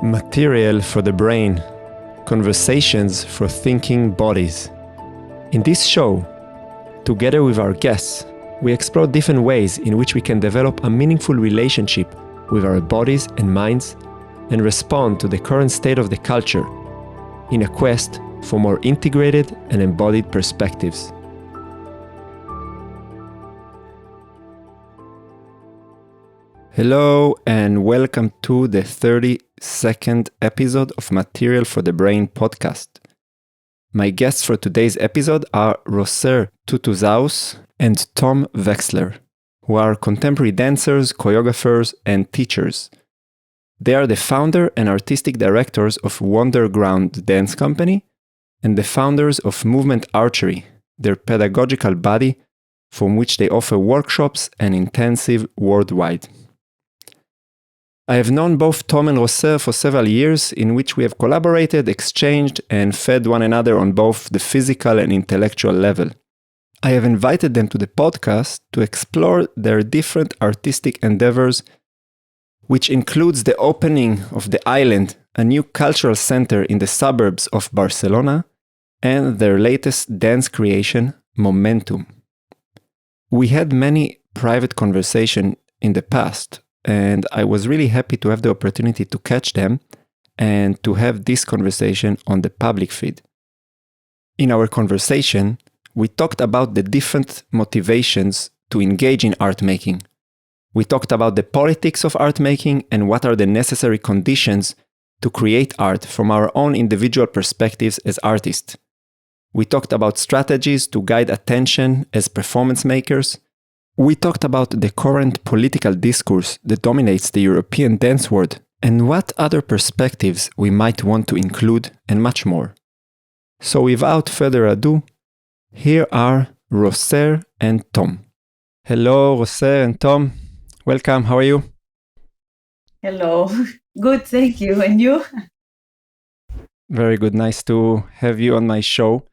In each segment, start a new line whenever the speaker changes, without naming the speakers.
Material for the brain. Conversations for thinking bodies. In this show, together with our guests, we explore different ways in which we can develop a meaningful relationship with our bodies and minds and respond to the current state of the culture in a quest for more integrated and embodied perspectives. Hello and welcome to the 32nd episode of Material for the Brain podcast. My guests for today's episode are Tutusaus and Tom Weksler, who are contemporary dancers, choreographers, and teachers. They are the founder and artistic directors of Wonderground dance company and the founders of Movement Archery, their pedagogical body from which they offer workshops and intensive worldwide. I have known both Tom and Roser for several years in which we have collaborated, exchanged, and fed one another on both the physical and intellectual level. I have invited them to the podcast to explore their different artistic endeavors, which includes the opening of The Island, a new cultural center in the suburbs of Barcelona, and their latest dance creation, Momentum. We had many private conversations in the past, and I was really happy to have the opportunity to catch them and to have this conversation on the public feed. In our conversation, we talked about the different motivations to engage in art making. We talked about the politics of art making and what are the necessary conditions to create art from our own individual perspectives as artists. We talked about strategies to guide attention as performance makers. We talked about the current political discourse that dominates the European dance world and what other perspectives we might want to include and much more. So without further ado, here are Roser and Tom. Hello, Roser and Tom. Welcome. How are you?
Hello. Good, thank you. And you?
Very good. Nice to have you on my show.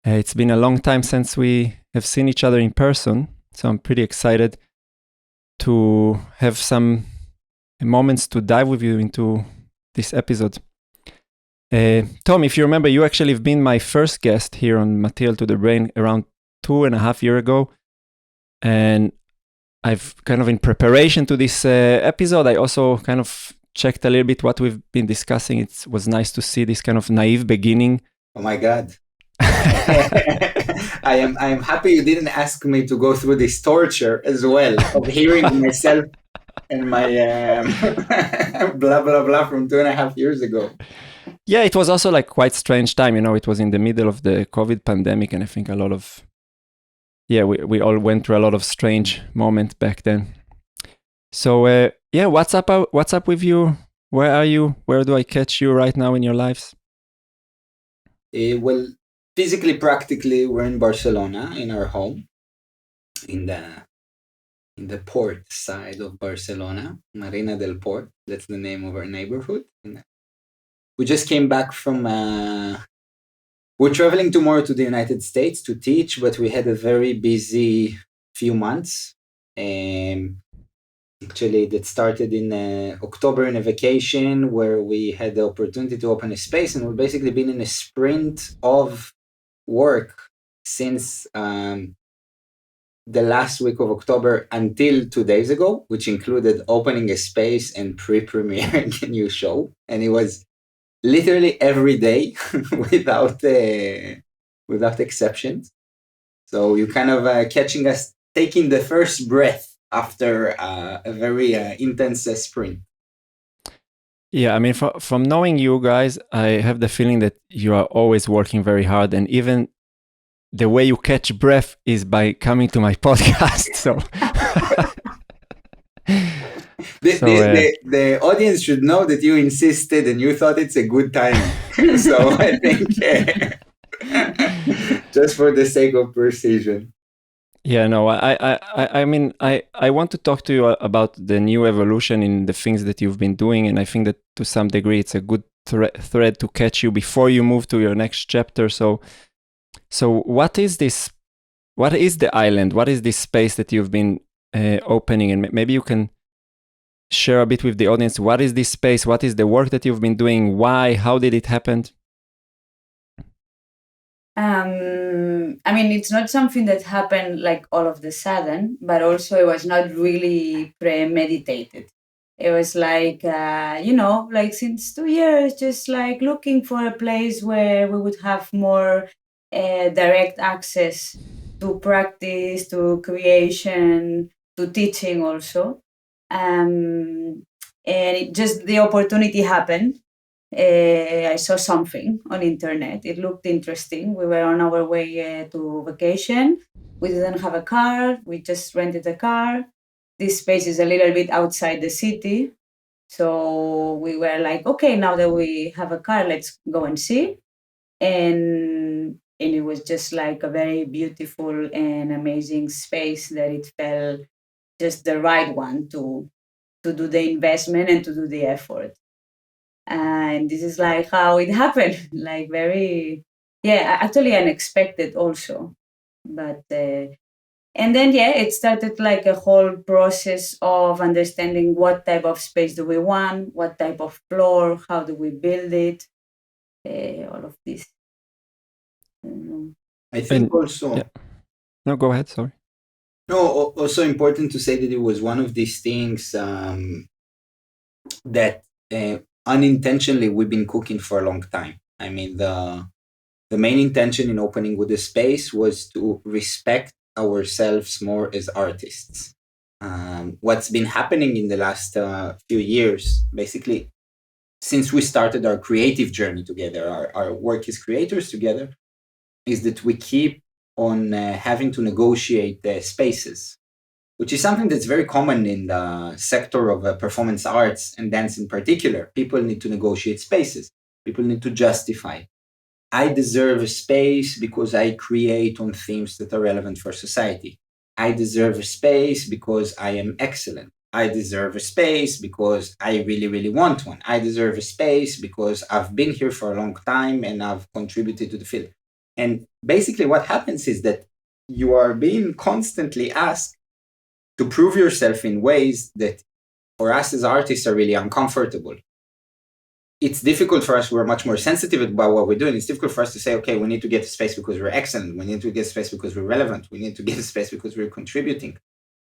It's been a long time since we have seen each other in person. So I'm pretty excited to have some moments to dive with you into this episode. Tom, if you remember, you actually have been my first guest here on Material to the Brain around 2.5 years ago. And I've kind of in preparation to this episode, I also kind of checked a little bit what we've been discussing. It was nice to see this kind of naive beginning.
Oh my God. I am happy you didn't ask me to go through this torture as well of hearing myself and my blah blah blah from 2.5 years ago.
Yeah, it was also like quite strange time, it was in the middle of the COVID pandemic, and I think a lot of we all went through a lot of strange moments back then. So what's up with you? Where are you? Where do I catch you right now in your lives?
Well, physically, practically, we're in Barcelona, in our home, in the port side of Barcelona, Marina del Port. That's the name of our neighborhood. We just came back from. We're traveling tomorrow to the United States to teach, but we had a very busy few months. Actually, that started in October in a vacation where we had the opportunity to open a space, and we've basically been in a sprint of work since the last week of October until 2 days ago, which included opening a space and pre-premiering a new show. And it was literally every day without exceptions. So you kind of catching us taking the first breath after a very intense sprint.
Yeah, I mean, from knowing you guys, I have the feeling that you are always working very hard, and even the way you catch breath is by coming to my podcast. So,
the audience should know that you insisted and you thought it's a good time. So I think just for the sake of precision.
Yeah, no, I mean, I want to talk to you about the new evolution in the things that you've been doing, and I think that to some degree it's a good thread to catch you before you move to your next chapter. So what is this? What is the island? What is this space that you've been opening? And maybe you can share a bit with the audience? What is this space? What is the work that you've been doing? Why? How did it happen?
I mean, it's not something that happened like all of the sudden, but also it was not really premeditated. It was like, like since 2 years, just like looking for a place where we would have more direct access to practice, to creation, to teaching also. And the opportunity happened. I saw something on internet. It looked interesting. We were on our way to vacation. We didn't have a car. We just rented a car. This space is a little bit outside the city. So we were like, okay, now that we have a car, let's go and see. And it was just like a very beautiful and amazing space that it felt just the right one to do the investment and to do the effort. And this is like how it happened, like very, actually unexpected also. But and then it started like a whole process of understanding what type of space do we want, what type of floor, how do we build it, all of this.
I think also.
Yeah. No, go ahead. Sorry.
No, also important to say that it was one of these things that unintentionally we've been cooking for a long time. I mean, the main intention in opening with the space was to respect ourselves more as artists. What's been happening in the last few years, basically, since we started our creative journey together, our work as creators together, is that we keep on having to negotiate the spaces, which is something that's very common in the sector of performance arts and dance in particular. People need to negotiate spaces. People need to justify. I deserve a space because I create on themes that are relevant for society. I deserve a space because I am excellent. I deserve a space because I really, really want one. I deserve a space because I've been here for a long time and I've contributed to the field. And basically what happens is that you are being constantly asked to prove yourself in ways that for us as artists are really uncomfortable. It's difficult for us. We're much more sensitive about what we're doing. It's difficult for us to say, okay, we need to get a space because we're excellent. We need to get a space because we're relevant. We need to get a space because we're contributing.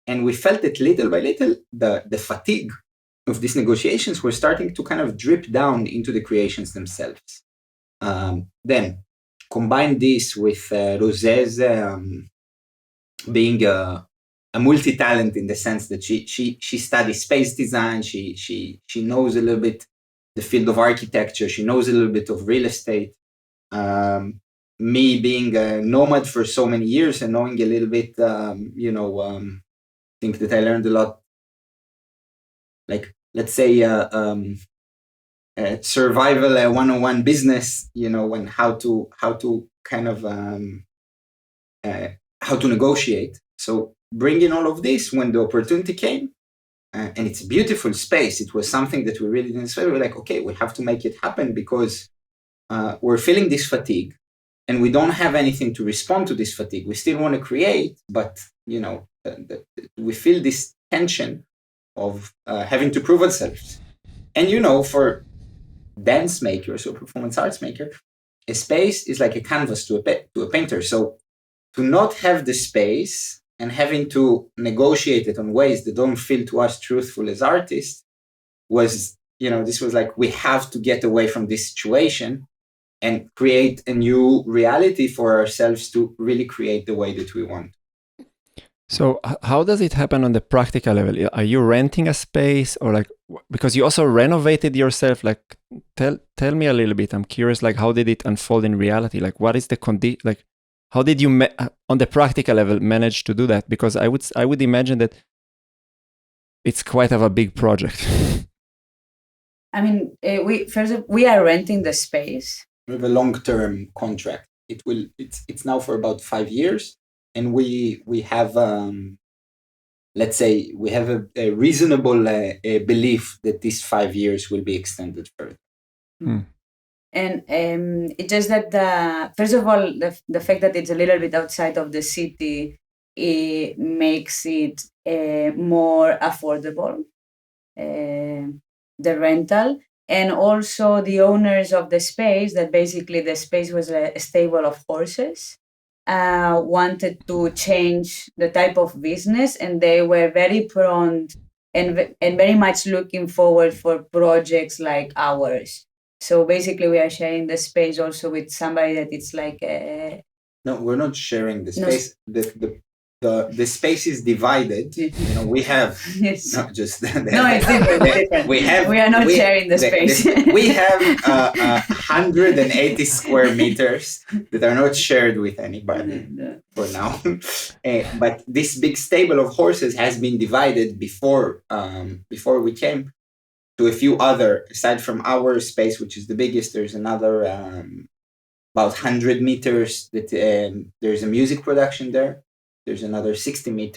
And we felt that little by little, the fatigue of these negotiations were starting to kind of drip down into the creations themselves. Then combine this with Rosé's being a multi-talent in the sense that she studies space design. She knows a little bit the field of architecture. She knows a little bit of real estate. Me being a nomad for so many years and knowing a little bit, think that I learned a lot. Like, let's say, survival 101 business. When how to kind of how to negotiate. So bringing all of this when the opportunity came. And it's a beautiful space. It was something that we really didn't expect. We were like, okay, we have to make it happen because we're feeling this fatigue and we don't have anything to respond to this fatigue. We still want to create, but we feel this tension of having to prove ourselves. And for dance makers or performance arts maker, a space is like a canvas to a painter. So to not have the space and having to negotiate it on ways that don't feel to us truthful as artists was, this was like, we have to get away from this situation and create a new reality for ourselves to really create the way that we want.
So how does it happen on the practical level? Are you renting a space or because you also renovated yourself? Tell me a little bit. I'm curious, how did it unfold in reality? What is the condition? How did you, on the practical level, manage to do that? Because I would imagine that it's quite of a big project.
I mean, we are renting the space.
We have a long-term contract. It's now for about 5 years, and we have let's say we have a reasonable belief that these 5 years will be extended further.
And it's just that first of all, the fact that it's a little bit outside of the city, it makes it more affordable. the rental, and also the owners of the space, that basically the space was a stable of horses, wanted to change the type of business, and they were very prone and very much looking forward for projects like ours. So basically we are sharing the space also with somebody that it's like
No, we're not sharing the
No.
space. The space is divided. You know, we have
yes.
not just
No, it's different.
we
are not sharing the space.
We have 180 square meters that are not shared with anybody for now. But this big stable of horses has been divided before we came to a few other. Aside from our space, which is the biggest, there's another about 100 meters that there's a music production there. There's another 60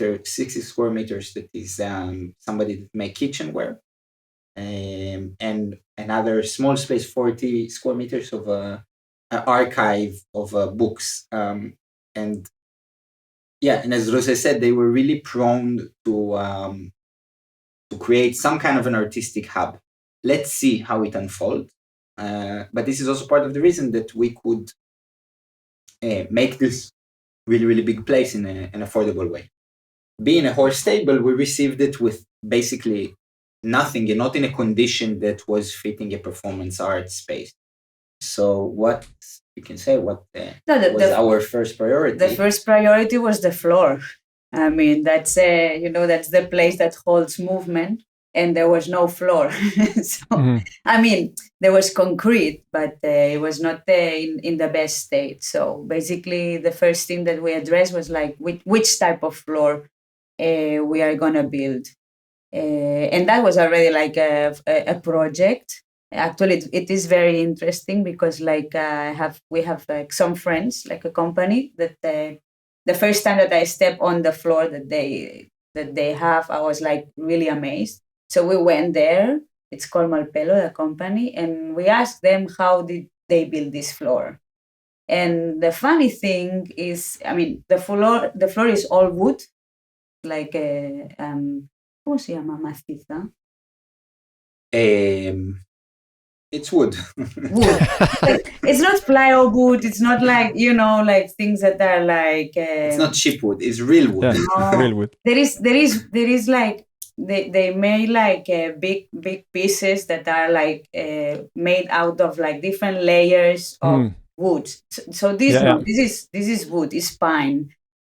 square meters that is somebody that make kitchenware, and another small space, 40 square meters of an archive of books. And as Rose said, they were really prone to create some kind of an artistic hub. Let's see how it unfolds. But this is also part of the reason that we could make this really, really big place in an affordable way. Being a horse stable, we received it with basically nothing, and not in a condition that was fitting a performance art space. So what you can say, was our first priority?
The first priority was the floor. I mean, that's that's the place that holds movement, and there was no floor. So, I mean, there was concrete, but it was not in the best state. So basically, the first thing that we addressed was like which type of floor we are going to build. And that was already like a project. Actually, it is very interesting because like we have like some friends, like a company that the first time that I stepped on the floor that they have, I was like really amazed. So we went there. It's called Malpelo, the company, and we asked them how did they build this floor. And the funny thing is, I mean, the floor is all wood, like ¿cómo se llama maciza?
It's wood.
Wood. It's not plywood. It's not like like things that are like.
It's not cheap wood. It's real wood.
Yeah, real wood.
There is like they made like big pieces that are like made out of like different layers of wood. So this is wood. It's pine,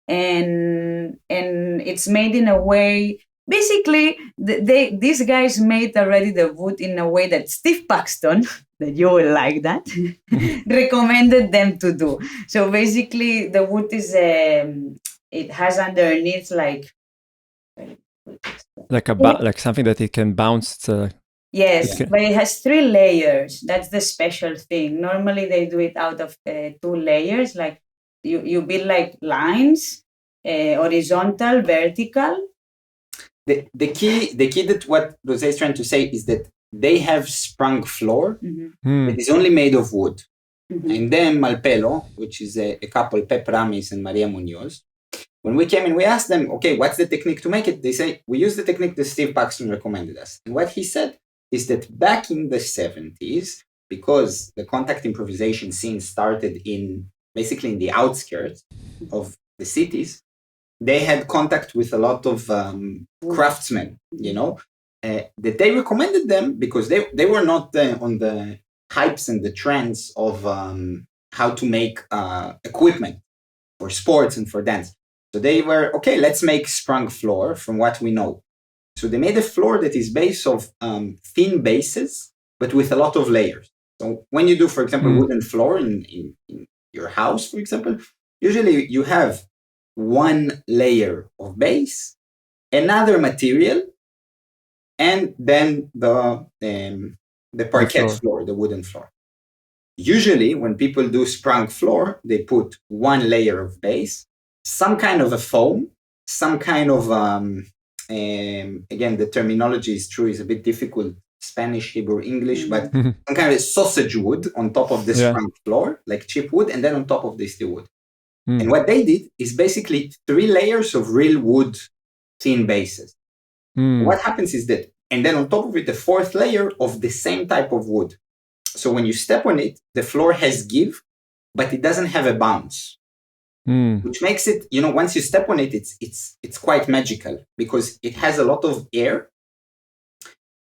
and it's made in a way. Basically, these guys made already the wood in a way that Steve Paxton, that you will like that, recommended them to do. So basically, the wood is it has underneath like
like something that it can bounce.
Yes, but it has 3 layers. That's the special thing. Normally, they do it out of 2 layers. Like you build like lines, horizontal, vertical.
The key that what Rosé is trying to say is that they have sprung floor that is only made of wood. And then Malpelo, which is a couple, Pep Ramis and Maria Munoz, when we came and we asked them, okay, what's the technique to make it? They say, we use the technique that Steve Paxton recommended us. And what he said is that back in the 70s, because the contact improvisation scene started basically in the outskirts of the cities, they had contact with a lot of craftsmen, that they recommended them because they were not on the hypes and the trends of how to make equipment for sports and for dance. So they were, okay, let's make sprung floor from what we know. So they made a floor that is based of thin bases, but with a lot of layers. So when you do, for example, wooden floor in your house, for example, usually you have 1 layer of base, another material, and then the parquet floor, the wooden floor. Usually, when people do sprung floor, they put 1 layer of base, some kind of a foam, some kind of again, the terminology is true, is a bit difficult, Spanish, Hebrew, English, but some kind of sausage wood on top of the sprung floor, like cheap wood, and then on top of this the wood. And what they did is basically 3 layers of real wood thin bases. What happens is that and then on top of it, the fourth layer of the same type of wood. So when you step on it, the floor has give, but it doesn't have a bounce, which makes it, once you step on it, it's quite magical because it has a lot of air,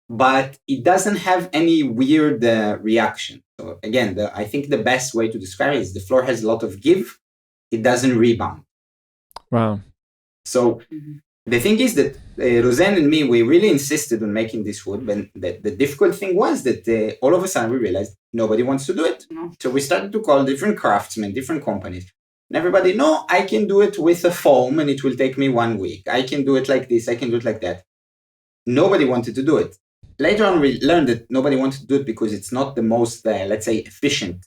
but it doesn't have any weird reaction. So again, I think the best way to describe it is the floor has a lot of give. It doesn't rebound.
Wow.
So the thing is that Roseanne and me, we really insisted on making this wood, but the difficult thing was that all of a sudden we realized nobody wants to do it.
No.
So we started to call different craftsmen, different companies. And everybody, no, I can do it with a foam and it will take me 1 week. I can do it like this. I can do it like that. Nobody wanted to do it. Later on, we learned that nobody wanted to do it because it's not the most, let's say, efficient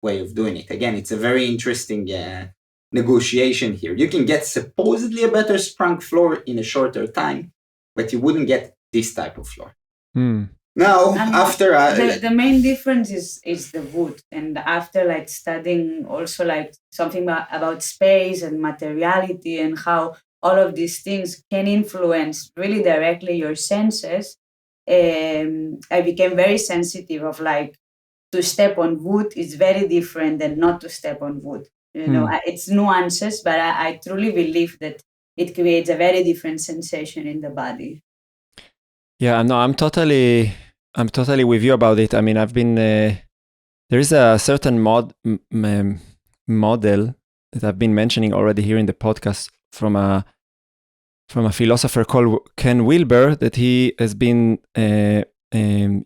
way of doing it. Again, it's a very interesting negotiation here. You can get supposedly a better sprung floor in a shorter time, but you wouldn't get this type of floor. Now, after
the main difference is the wood, and after like studying also like something about space and materiality and how all of these things can influence really directly your senses, I became very sensitive of like to step on wood is very different than not to step on wood. It's nuances, but I truly believe that it creates a very different sensation in the body.
Yeah, no, I'm totally with you about it. I mean, I've been there is a certain model that I've been mentioning already here in the podcast from a philosopher called Ken Wilber that he has been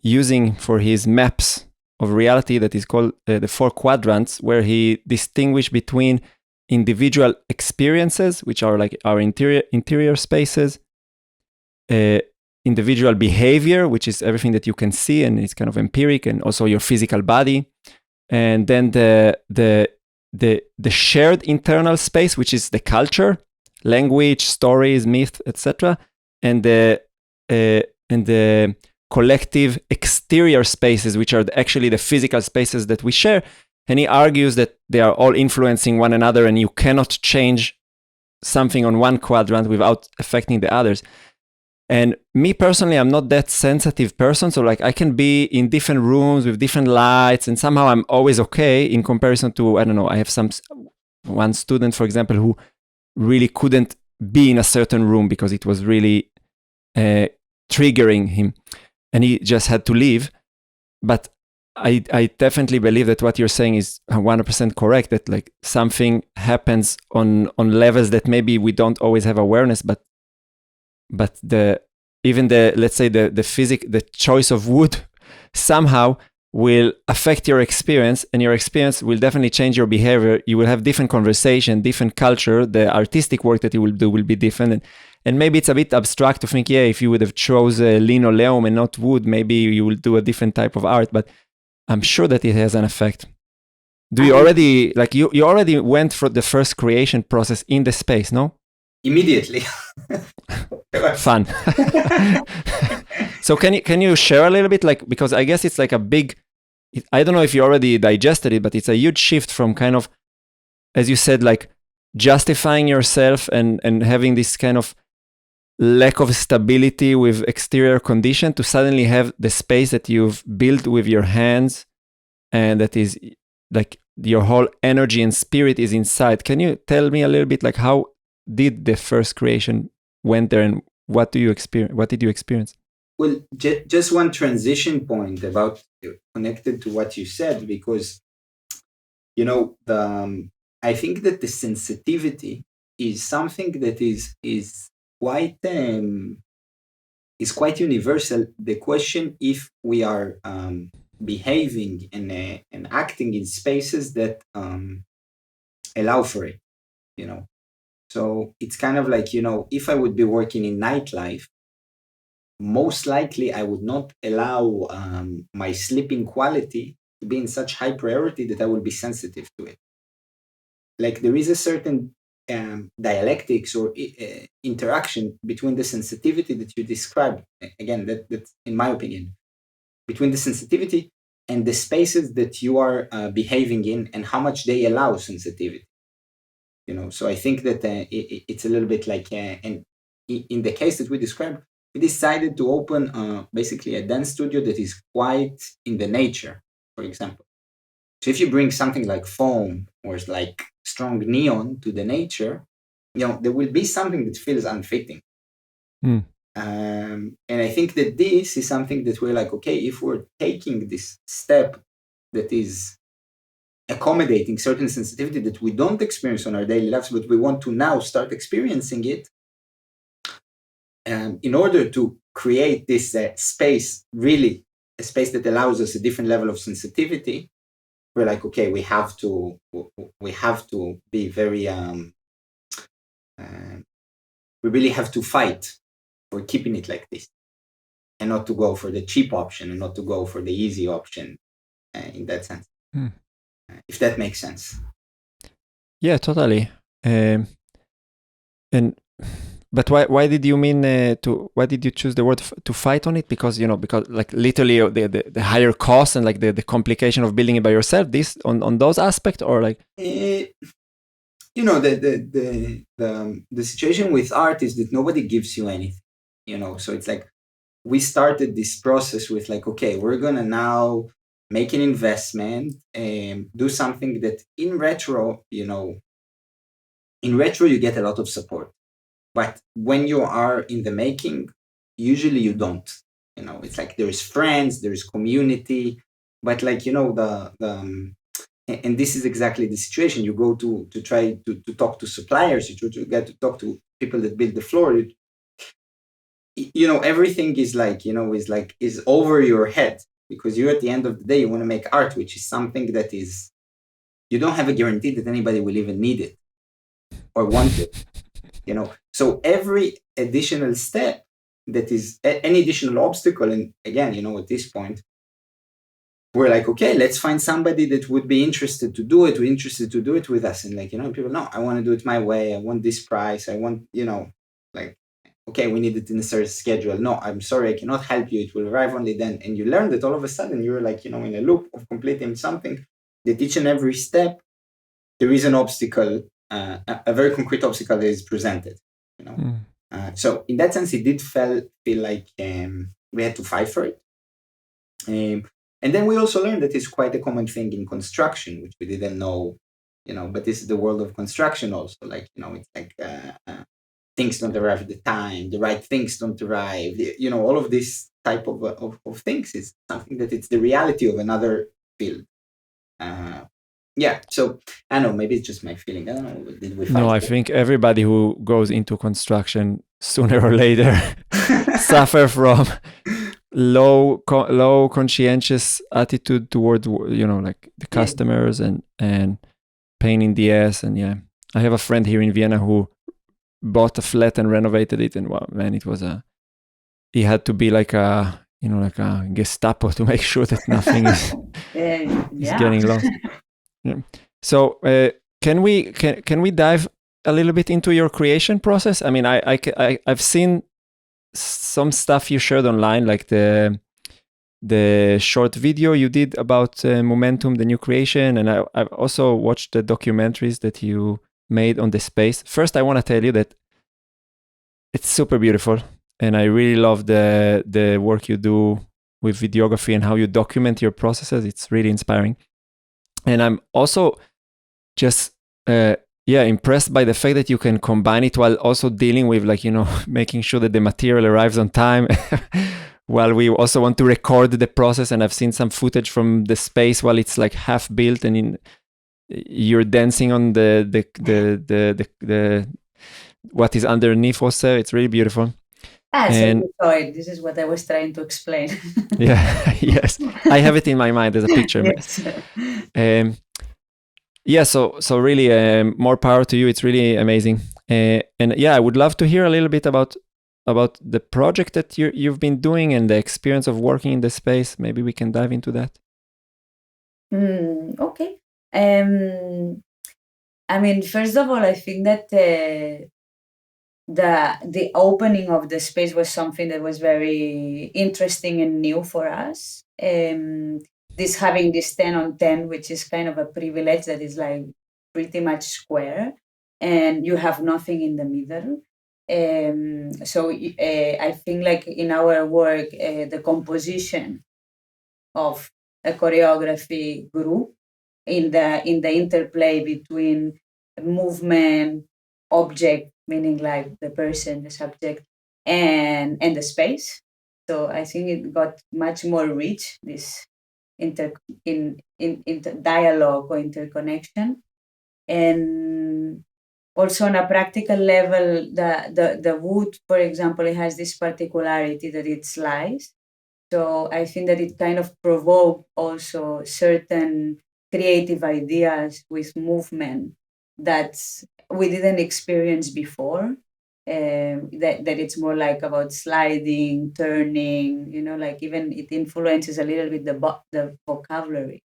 using for his maps of reality that is called the 4 quadrants, where he distinguished between individual experiences, which are like our interior spaces, individual behavior, which is everything that you can see and it's kind of empiric, and also your physical body, and then the shared internal space, which is the culture, language, stories, myth, etc., and the collective exterior spaces, which are actually the physical spaces that we share. And he argues that they are all influencing one another, and you cannot change something on one quadrant without affecting the others. And me personally, I'm not that sensitive person. So like I can be in different rooms with different lights and somehow I'm always okay in comparison to, I don't know, I have one student, for example, who really couldn't be in a certain room because it was really triggering him and he just had to leave. But I definitely believe that what you're saying is 100% correct, that like something happens on levels that maybe we don't always have awareness, but let's say the choice of wood somehow will affect your experience, and your experience will definitely change your behavior. You will have different conversation, different culture. The artistic work that you will do will be different. And maybe it's a bit abstract to think, if you would have chose linoleum and not wood, maybe you will do a different type of art, but I'm sure that it has an effect. Do you already, like you already went through the first creation process in the space, no?
Immediately.
Fun. So can you share a little bit, like, because I guess it's like a big, I don't know if you already digested it, but it's a huge shift from kind of, as you said, like justifying yourself and having this kind of lack of stability with exterior condition to suddenly have the space that you've built with your hands and that is like your whole energy and spirit is inside. Can you tell me a little bit like how did the first creation went there and what did you experience?
Well, just one transition point about connected to what you said, because I think that the sensitivity is something that is quite universal. The question if we are behaving and acting in spaces that allow for it, So it's kind of like, if I would be working in nightlife, most likely I would not allow my sleeping quality to be in such high priority that I will be sensitive to it. Like there is a certain dialectics or interaction between the sensitivity that you described. Again, that's in my opinion, between the sensitivity and the spaces that you are behaving in and how much they allow sensitivity. So I think that it's a little bit like, and in the case that we described, we decided to open basically a dance studio that is quite in the nature, for example. So if you bring something like foam or like strong neon to the nature, there will be something that feels unfitting. And I think that this is something that we're like, okay, if we're taking this step that is accommodating certain sensitivity that we don't experience on our daily lives, but we want to now start experiencing it, in order to create this space, really a space that allows us a different level of sensitivity, we're like, okay, we have to be very, we really have to fight for keeping it like this, and not to go for the cheap option and not to go for the easy option, in that sense. If that makes sense.
Yeah, totally. But why did you mean why did you choose the word to fight on it? Because because like literally the higher cost and like the complication of building it by yourself, this on those aspects, or like
the situation with art is that nobody gives you anything, so it's like we started this process with like, okay, we're gonna now make an investment and do something that in retro you get a lot of support. But when you are in the making, usually you don't. It's like there is friends, there is community, but like and this is exactly the situation. You go to try to talk to suppliers, you try to get to talk to people that build the floor. Everything is like is over your head, because you at the end of the day you want to make art, which is something that is, you don't have a guarantee that anybody will even need it or want it. So every additional step that is any additional obstacle, and again, at this point, we're like, okay, let's find somebody that would be interested to do it with us. And like, people, no, I want to do it my way. I want this price. I want, like, okay, we need it in a certain schedule. No, I'm sorry, I cannot help you. It will arrive only then. And you learn that all of a sudden you're like, in a loop of completing something that each and every step, there is an obstacle, a very concrete obstacle that is presented. So in that sense, it did feel like we had to fight for it. And then we also learned that it's quite a common thing in construction, which we didn't know, but this is the world of construction also. Like, it's like things don't arrive at the time, the right things don't arrive, all of this type of things is something that it's the reality of another field. Yeah, so I don't know, maybe it's just my feeling. I don't know. Did we fight?
No, I think everybody who goes into construction sooner or later suffer from low conscientious attitude toward like the customers and pain in the ass. And yeah, I have a friend here in Vienna who bought a flat and renovated it, and wow, man, it was he had to be like a like a Gestapo to make sure that nothing is getting lost. Yeah. So can we dive a little bit into your creation process? I mean, I've seen some stuff you shared online, like the short video you did about Momentum, the new creation, and I've also watched the documentaries that you made on the space. First, I want to tell you that it's super beautiful, and I really love the work you do with videography and how you document your processes. It's really inspiring. And I'm also just impressed by the fact that you can combine it while also dealing with like making sure that the material arrives on time while we also want to record the process. And I've seen some footage from the space while it's like half built, and you're dancing on the what is underneath also. It's really beautiful.
And so this is what I was trying to explain.
Yeah, yes, I have it in my mind as a picture.
Yes.
Yeah, so really more power to you. It's really amazing. And yeah, I would love to hear a little bit about the project that you've been doing and the experience of working in the space. Maybe we can dive into that.
Okay. I mean, first of all, I think that the opening of the space was something that was very interesting and new for us. This having this 10 on 10, which is kind of a privilege that is like pretty much square, and you have nothing in the middle. So I think like in our work, the composition of a choreography group in the interplay between movement, object, meaning like the person, the subject, and the space. So I think it got much more rich, this inter in dialogue or interconnection. And also on a practical level, the wood, for example, it has this particularity that it slices. So I think that it kind of provoked also certain creative ideas with movement that we didn't experience before. That it's more like about sliding, turning, like even it influences a little bit the vocabulary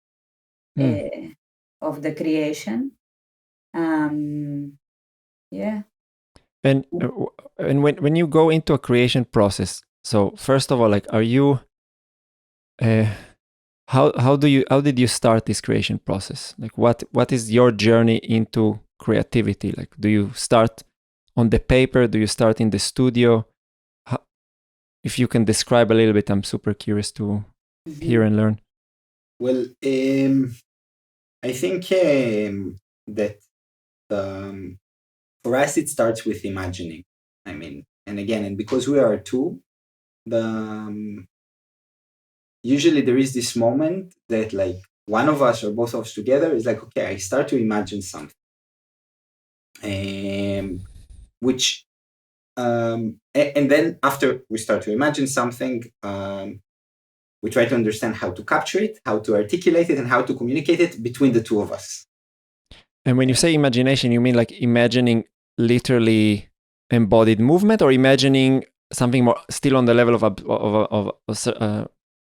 of the creation. Yeah.
And when you go into a creation process, so first of all, like, are you how did you start this creation process? Like, what is your journey into creativity? Like, do you start on the paper? Do you start in the studio? If you can describe a little bit, I'm super curious to hear and learn.
Well, I think that for us it starts with imagining. I mean, and because we are two, usually there is this moment that like one of us or both of us together is like, okay, I start to imagine something, which and then after we start to imagine something, we try to understand how to capture it, how to articulate it, and how to communicate it between the two of us.
And when you say imagination, you mean like imagining literally embodied movement, or imagining something more still on the level of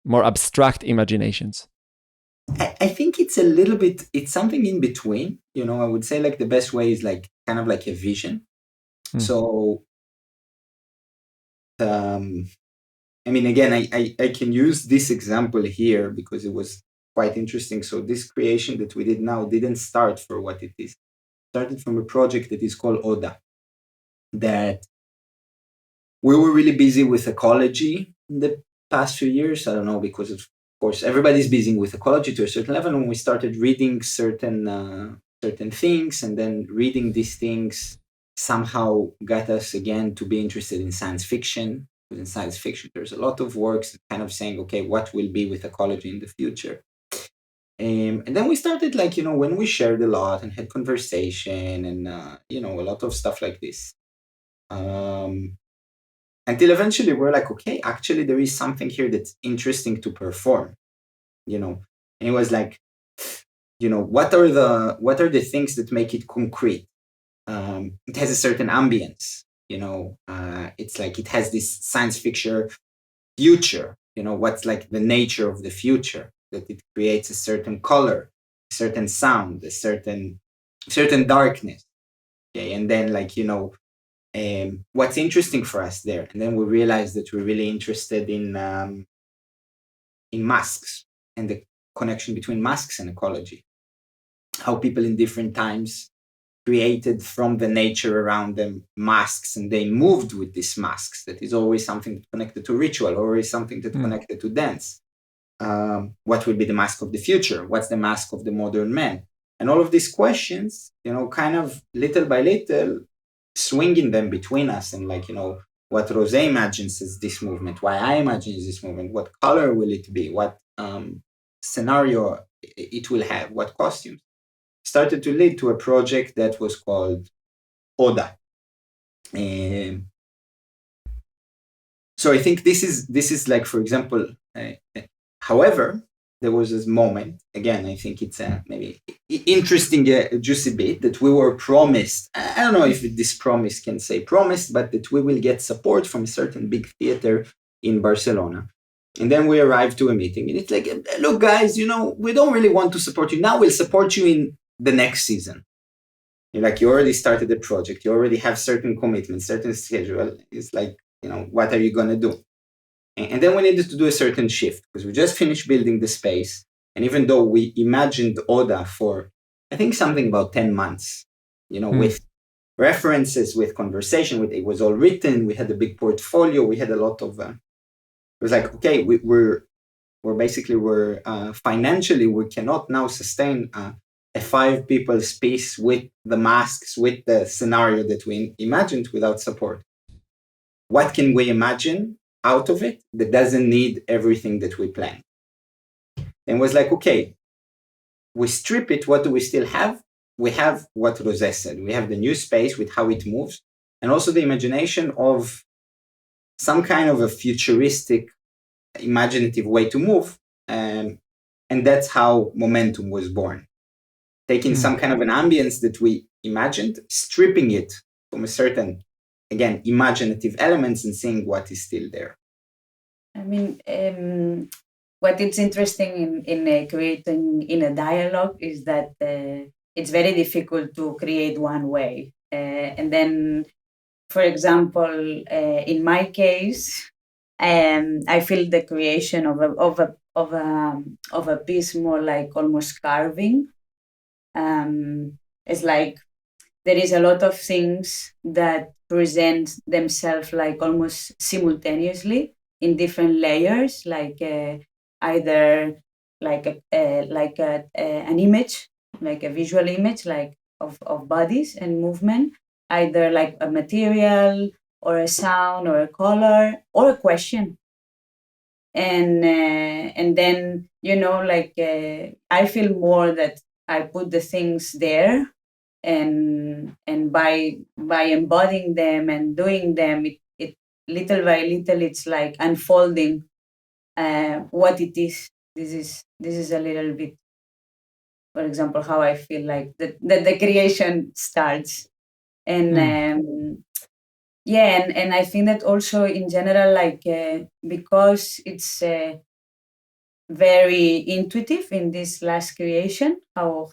more abstract imaginations?
I think it's a little bit, it's something in between. I would say like the best way is like kind of like a vision. So, I mean, again, I can use this example here because it was quite interesting. So this creation that we did now didn't start for what it is. It started from a project that is called Oda, that we were really busy with ecology in the past few years. I don't know, because of course everybody's busy with ecology to a certain level. And we started reading certain things, and then reading these things somehow got us again to be interested in science fiction. Because in science fiction, there's a lot of works kind of saying, okay, what will be with ecology in the future? And then we started like, when we shared a lot and had conversation and, a lot of stuff like this. Until eventually we're like, okay, actually there is something here that's interesting to perform, and it was like, what are the things that make it concrete? It has a certain ambience, it's like it has this science fiction future, what's like the nature of the future, that it creates a certain color, a certain sound, a certain darkness. Okay, and then like, what's interesting for us there, and then we realized that we're really interested in masks and the connection between masks and ecology, how people in different times created from the nature around them masks, and they moved with these masks. That is always something connected to ritual, always something that connected to dance. What will be the mask of the future? What's the mask of the modern man? And all of these questions, kind of little by little, swinging them between us, and like, what Rosé imagines as this movement, why I imagine this movement, what color will it be, what scenario it will have, what costumes, started to lead to a project that was called Oda. So I think this is like, for example, however, there was this moment, again, I think it's a maybe interesting, juicy bit, that we were promised. I don't know if this promise can say promised, but that we will get support from a certain big theater in Barcelona. And then we arrived to a meeting, and it's like, look, guys, we don't really want to support you now. We'll support you in the next season. You're like, you already started the project. You already have certain commitments, certain schedule. It's like, what are you going to do? And then we needed to do a certain shift, because we just finished building the space. And even though we imagined Oda for, I think, something about 10 months, with references, with conversation, with it was all written. We had a big portfolio. We had a lot of. It was like, okay, we're financially we cannot now sustain a 5 people's piece with the masks, with the scenario that we imagined, without support. What can we imagine out of it that doesn't need everything that we planned? And was like, okay, we strip it. What do we still have? We have what Rosé said. We have the new space with how it moves, and also the imagination of some kind of a futuristic, imaginative way to move. And that's how Momentum was born. Taking some kind of an ambience that we imagined, stripping it from a certain, again, imaginative elements, and seeing what is still there.
I mean, what is interesting in creating in a dialogue is that it's very difficult to create one way. And then, for example, in my case, I feel the creation of a piece more like almost carving. It's like there is a lot of things that present themselves like almost simultaneously in different layers, like either like an image, like a visual image, like of bodies and movement, either like a material or a sound or a color or a question. And then like I feel more that I put the things there, and by embodying them and doing them, it little by little it's like unfolding what it is. This is a little bit, for example, how I feel like the creation starts. And yeah, and I think that also in general, like because it's very intuitive in this last creation, how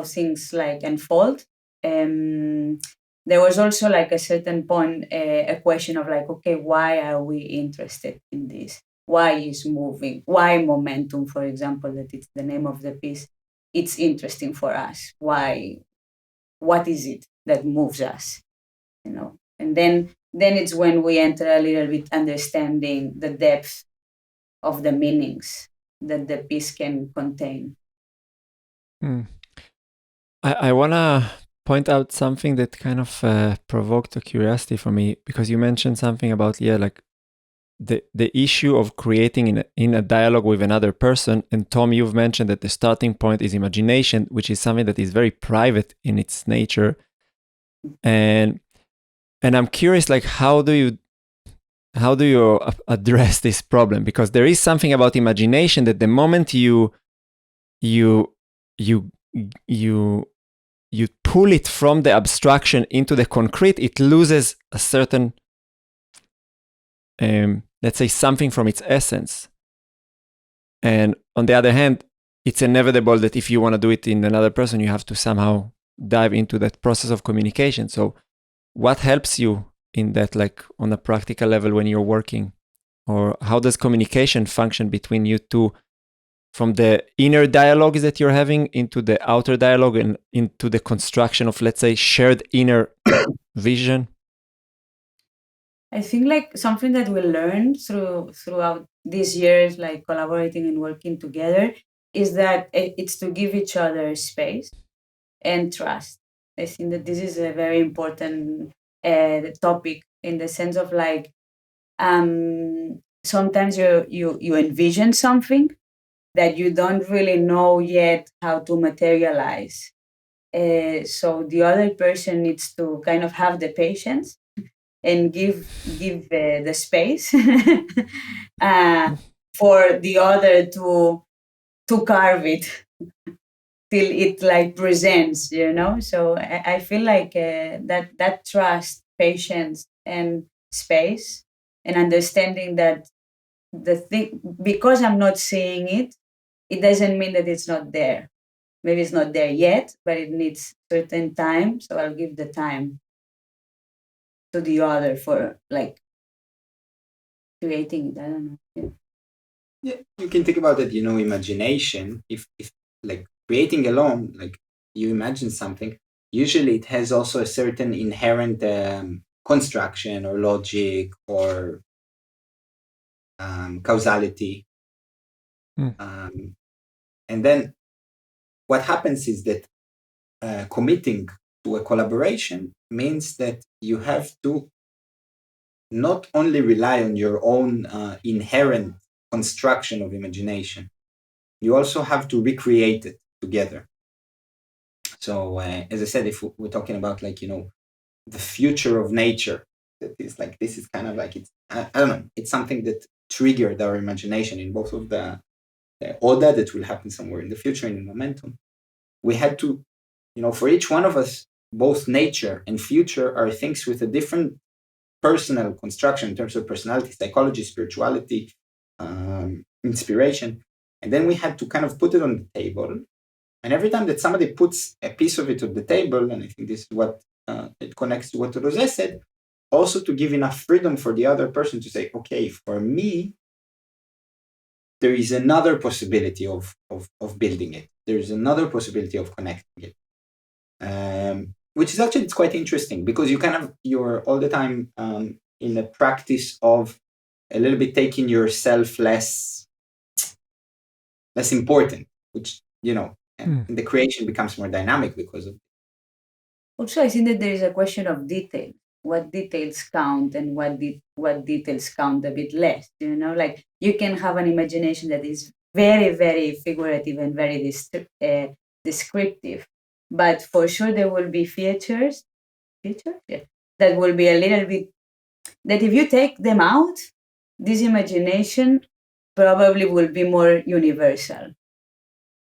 things like unfold. There was also like a certain point, a question of like, okay, why are we interested in this? Why is moving? Why Momentum, for example, that it's the name of the piece? It's interesting for us. Why? What is it that moves us? And then it's when we enter a little bit understanding the depth of the meanings that the piece can contain.
I want to point out something that kind of provoked a curiosity for me, because you mentioned something about, like the issue of creating in a dialogue with another person. And Tom, you've mentioned that the starting point is imagination, which is something that is very private in its nature. And I'm curious, like, how do you address this problem? Because there is something about imagination that the moment you pull it from the abstraction into the concrete, it loses a certain, let's say, something from its essence. And on the other hand, it's inevitable that if you want to do it in another person, you have to somehow dive into that process of communication. So what helps you in that, like on a practical level when you're working? Or how does communication function between you two, from the inner dialogues that you're having into the outer dialogue and into the construction of, let's say, shared inner vision?
I think like something that we learned throughout these years, like collaborating and working together, is that it's to give each other space and trust. I think that this is a very important topic, in the sense of like sometimes you envision something that you don't really know yet how to materialize. So the other person needs to kind of have the patience and give the space for the other to carve it till it like presents. So I feel like that trust, patience, and space, and understanding that the thing, because I'm not seeing it, it doesn't mean that it's not there. Maybe it's not there yet, but it needs certain time. So I'll give the time to the other for like creating it. I don't know.
Yeah, you can think about it, imagination. If like creating alone, like you imagine something, usually it has also a certain inherent construction or logic or causality. And then what happens is that committing to a collaboration means that you have to not only rely on your own inherent construction of imagination, you also have to recreate it together. So as I said, if we're talking about like, the future of nature, that is like, this is kind of like, it's, I don't know, it's something that triggered our imagination in both of the Oda that will happen somewhere in the future and in Momentum. We had to, for each one of us, both nature and future are things with a different personal construction in terms of personality, psychology, spirituality, inspiration. And then we had to kind of put it on the table. And every time that somebody puts a piece of it on the table, and I think this is what it connects to what Rosé said, also to give enough freedom for the other person to say, okay, for me, there is another possibility of building it. There is another possibility of connecting it. Which is actually, it's quite interesting because you're all the time in the practice of a little bit taking yourself less important, which, and the creation becomes more dynamic because of it.
Also, I think that there is a question of detail. What details count and what details count a bit less, like you can have an imagination that is very, very figurative and very descriptive. But for sure, there will be features that will be a little bit, that if you take them out, this imagination probably will be more universal.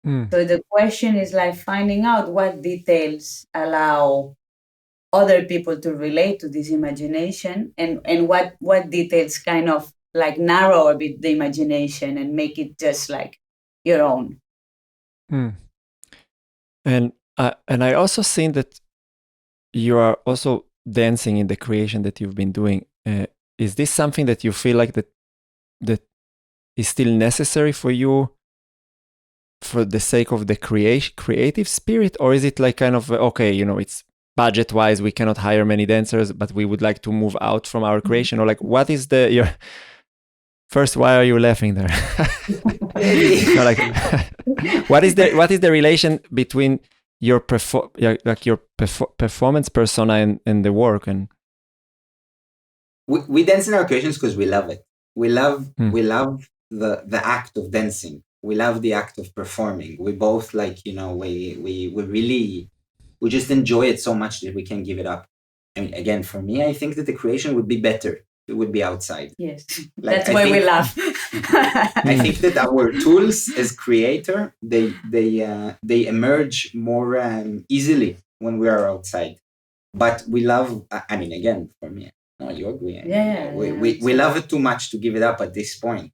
So the question is like finding out what details allow other people to relate to this imagination and what details kind of like narrow a bit the imagination and make it just like your own.
And I also seen that you are also dancing in the creation that you've been doing. Is this something that you feel like that is still necessary for you for the sake of the creative spirit, or is it like kind of okay, it's budget wise we cannot hire many dancers, but we would like to move out from our creation, or like what is your first, why are you laughing there? What is the relation between your performance persona and the work? And
we dance in our creations because we love it. We love the act of dancing. We love the act of performing. We both we just enjoy it so much that we can't give it up. I mean, again, for me, I think that the creation would be better. It would be outside.
Yes, that's why we laugh.
I think that our tools as creator, they emerge more
easily
when we are outside. But we love. I mean, again, for me, no, you agree. We love it too much to give it up at this point.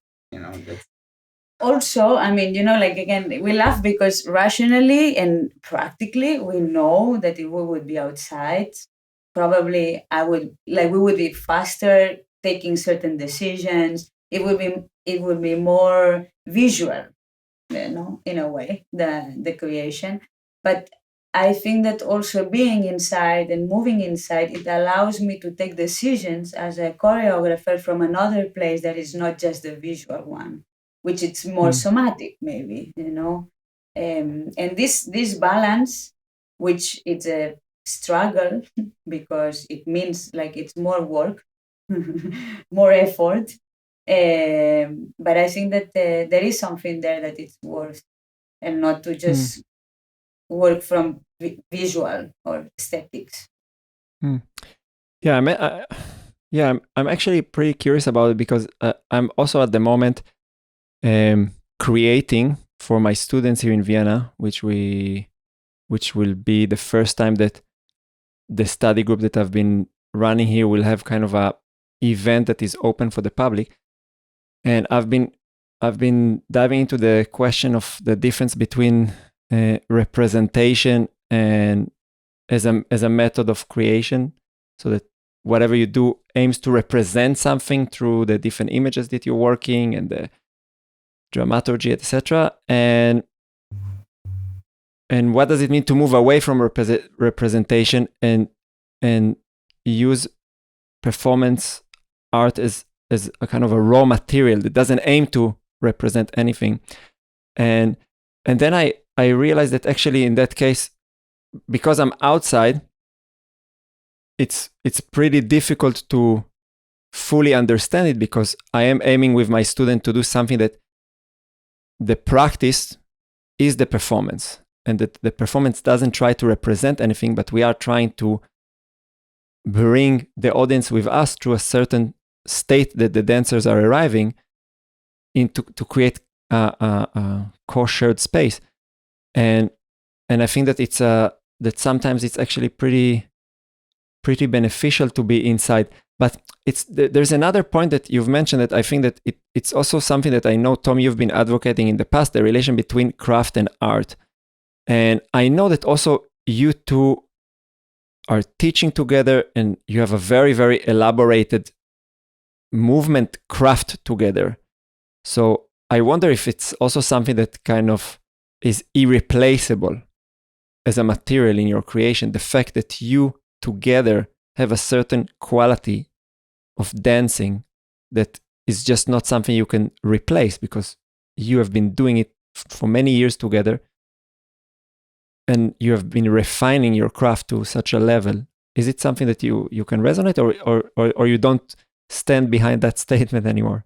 Also,
I mean, like again, we laugh because rationally and practically, we know that if we would be outside, probably we would be faster taking certain decisions. It would be more visual, in a way, the creation. But I think that also being inside and moving inside, it allows me to take decisions as a choreographer from another place that is not just the visual one, which it's more somatic, maybe, and this balance, which it's a struggle because it means like it's more work, more effort. But I think that there is something there that it's worth, and not to just work from visual or aesthetics.
Yeah, I'm actually pretty curious about it because I'm also at the moment creating for my students here in Vienna, which will be the first time that the study group that I've been running here will have kind of a event that is open for the public. And I've been diving into the question of the difference between representation and as a method of creation, so that whatever you do aims to represent something through the different images that you're working and the dramaturgy, etc. And and what does it mean to move away from representation and use performance art as a kind of a raw material that doesn't aim to represent anything. And then I realized that actually in that case, because I'm outside, it's pretty difficult to fully understand it, because I am aiming with my student to do something that the practice is the performance, and that the performance doesn't try to represent anything, but we are trying to bring the audience with us through a certain state that the dancers are arriving into, to create a co-shared space. And I think that it's that sometimes it's actually pretty beneficial to be inside. But there's another point that you've mentioned that I think that it's also something that I know, Tom, you've been advocating in the past, the relation between craft and art. And I know that also you two are teaching together, and you have a very, very elaborated movement craft together. So I wonder if it's also something that kind of is irreplaceable as a material in your creation, the fact that you together have a certain quality of dancing that is just not something you can replace, because you have been doing it for many years together, and you have been refining your craft to such a level. Is it something that you can resonate, or you don't stand behind that statement anymore?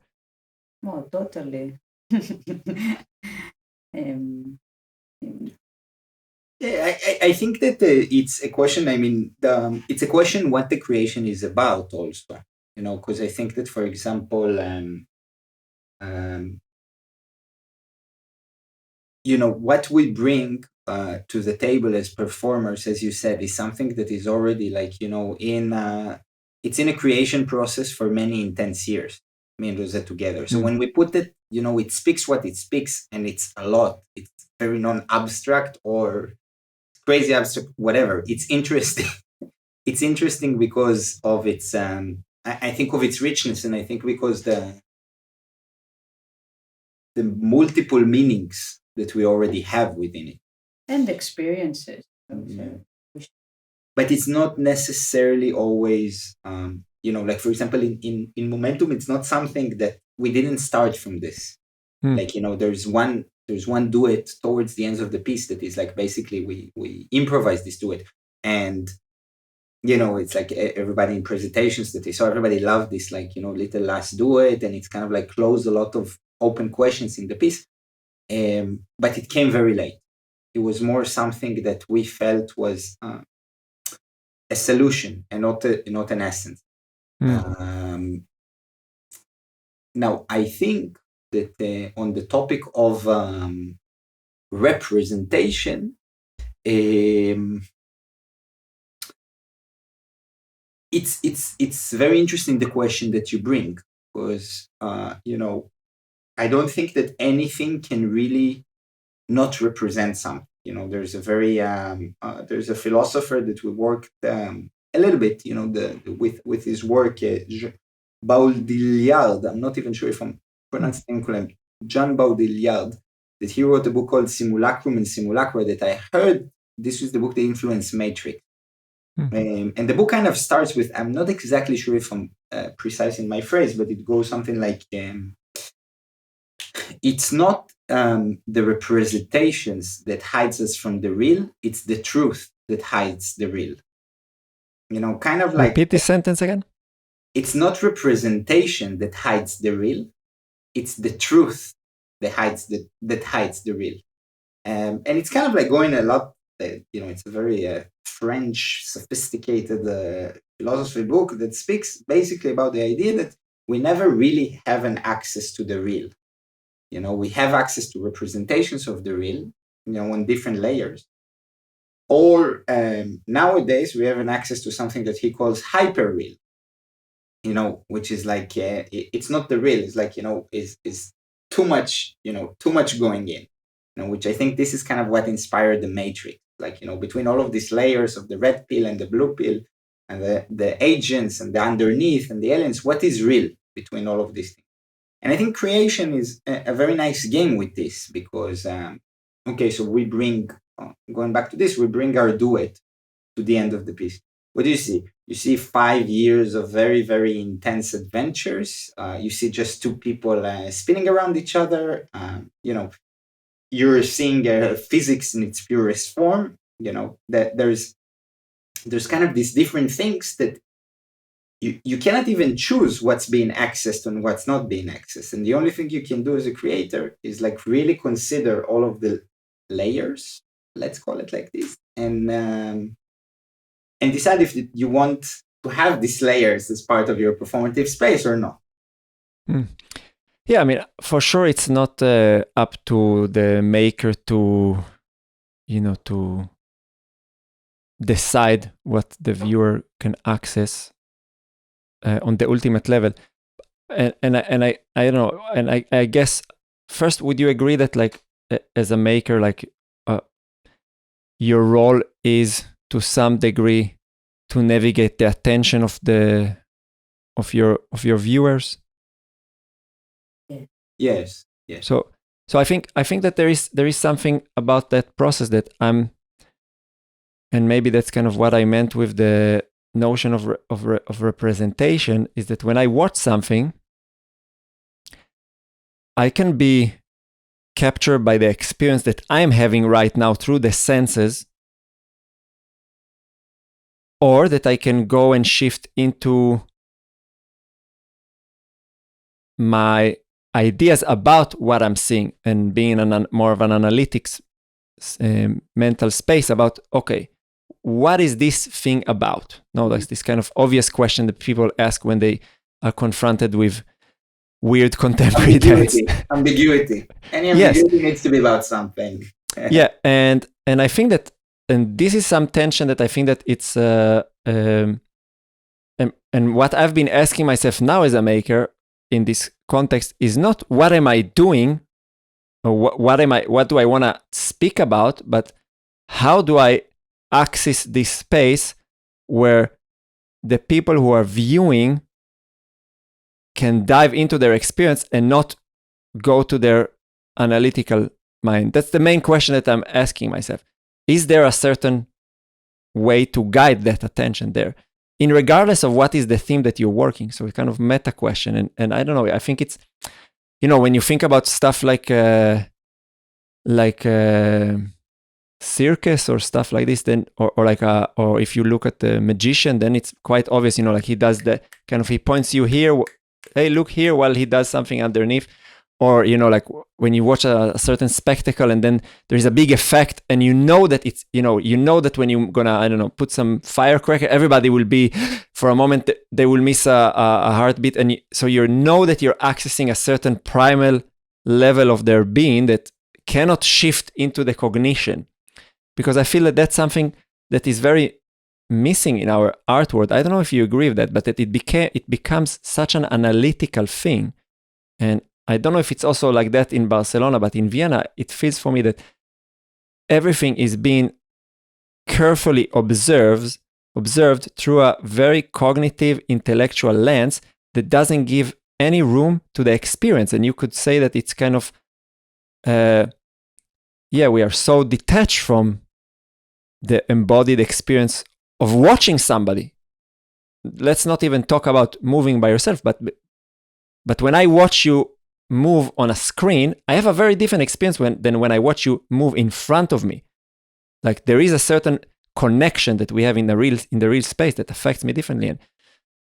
Oh, totally.
Yeah, I think that it's a question. I mean, it's a question what the creation is about, also. Because I think that, for example, what we bring to the table as performers, as you said, is something that is already it's in a creation process for many intense years. Me and Rosette together. So when we put it, it speaks what it speaks, and it's a lot. It's very non-abstract or crazy abstract, whatever. It's interesting. It's interesting because of its, I think of its richness, and I think because the multiple meanings that we already have within it.
And experiences.
But it's not necessarily always, for example, in Momentum, it's not something that we didn't start from this. There's one duet towards the end of the piece that is basically we improvise this duet, and it's everybody in presentations that they saw, everybody loved this little last duet, and it's kind of closed a lot of open questions in the piece, but it came very late. It was more something that we felt was a solution and not an essence. Now I think that on the topic of representation, it's very interesting, the question that you bring, because I don't think that anything can really not represent something. There's a very there's a philosopher that we worked a little bit, with his work, Baudrillard. I'm not even sure if I'm pronouncing it correctly. John Baudrillard, that he wrote a book called Simulacrum and Simulacra, that I heard this was the book that influenced Matrix. And the book kind of starts with, I'm not exactly sure if I'm precise in my phrase, but it goes something like, it's not the representations that hides us from the real, it's the truth that hides the real. Kind of like...
Repeat this sentence again.
It's not representation that hides the real, it's the truth that hides the real. And it's kind of going a lot, it's a very French, sophisticated philosophy book that speaks basically about the idea that we never really have an access to the real. We have access to representations of the real, on different layers. Or nowadays we have an access to something that he calls hyper-real, which is it's not the real. It's is too much, too much going in, which I think this is kind of what inspired the Matrix. Between all of these layers of the red pill and the blue pill, and the agents and the underneath and the aliens, what is real between all of these things? And I think creation is a very nice game with this, because, so we bring going back to this, we bring our duet to the end of the piece. What do you see? You see 5 years of very, very intense adventures. You see just two people spinning around each other. You're seeing physics in its purest form. That there's kind of these different things that you cannot even choose what's being accessed and what's not being accessed. And the only thing you can do as a creator is like really consider all of the layers, let's call it like this, and decide if you want to have these layers as part of your performative space or not.
Yeah, I mean, for sure, it's not up to the maker to decide what the viewer can access on the ultimate level. And I don't know, and I guess first, would you agree that like as a maker, like your role is to some degree to navigate the attention of your viewers?
Yes.
So I think that there is something about that process that and maybe that's kind of what I meant with the notion of representation, is that when I watch something, I can be captured by the experience that I'm having right now through the senses, or that I can go and shift into my ideas about what I'm seeing and being in more of an analytics mental space about, okay, what is this thing about? No, that's this kind of obvious question that people ask when they are confronted with weird contemporary dance.
Ambiguity. Any ambiguity needs to be about something.
Yeah, and I think that, and this is some tension that I think that it's and what I've been asking myself now as a maker in this context is not what am I doing, or what do I want to speak about, but how do I access this space where the people who are viewing can dive into their experience and not go to their analytical mind. That's the main question that I'm asking myself. Is there a certain way to guide that attention there, in regardless of what is the theme that you're working? So it's kind of meta question. And I don't know, I think it's, when you think about stuff like circus or stuff like this, then or if you look at the magician, then it's quite obvious, like he does the kind of, he points you here, hey, look here, while he does something underneath. Or like when you watch a certain spectacle and then there's a big effect, and that it's that when you're gonna put some firecracker, everybody will be, for a moment they will miss a heartbeat, and so you know that you're accessing a certain primal level of their being that cannot shift into the cognition, because I feel that that's something that is very missing in our art world. I don't know if you agree with that, but that it becomes such an analytical thing. And I don't know if it's also like that in Barcelona, but in Vienna, it feels for me that everything is being carefully observed through a very cognitive, intellectual lens that doesn't give any room to the experience. And you could say that it's kind of, we are so detached from the embodied experience of watching somebody. Let's not even talk about moving by yourself, but when I watch you move on a screen, I have a very different experience than when I watch you move in front of me. Like there is a certain connection that we have in the real space that affects me differently. And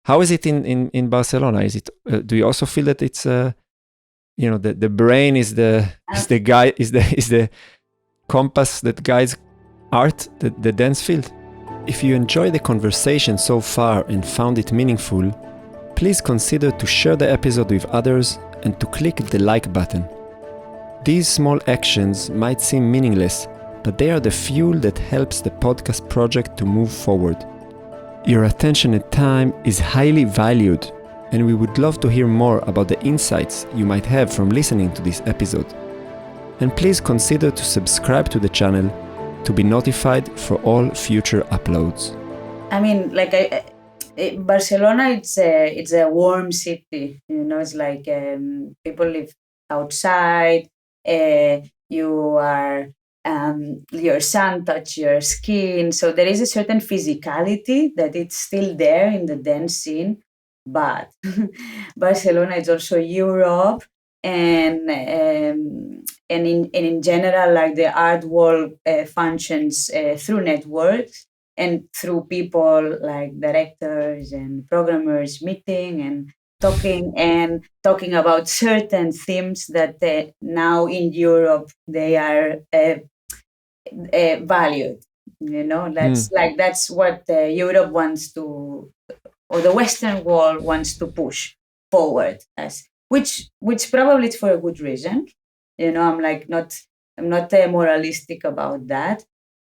how is it in Barcelona? Is it do you also feel that it's the brain is the compass that guides art, the dance field? If you enjoyed the conversation so far and found it meaningful, please consider to share the episode with others and to click the like button. These small actions might seem meaningless, but they are the fuel that helps the podcast project to move forward. Your attention and time is highly valued, and we would love to hear more about the insights you might have from listening to this episode. And please consider to subscribe to the channel to be notified for all future uploads.
I mean, Barcelona, it's a warm city. It's like people live outside. You are your sun touch your skin. So there is a certain physicality that it's still there in the dance scene, but Barcelona is also Europe, and in general, like the art world functions through networks and through people like directors and programmers meeting and talking about certain themes that now in Europe they are valued. That's what Europe wants to, or the Western world wants to push forward, as which probably is for a good reason. I'm not moralistic about that,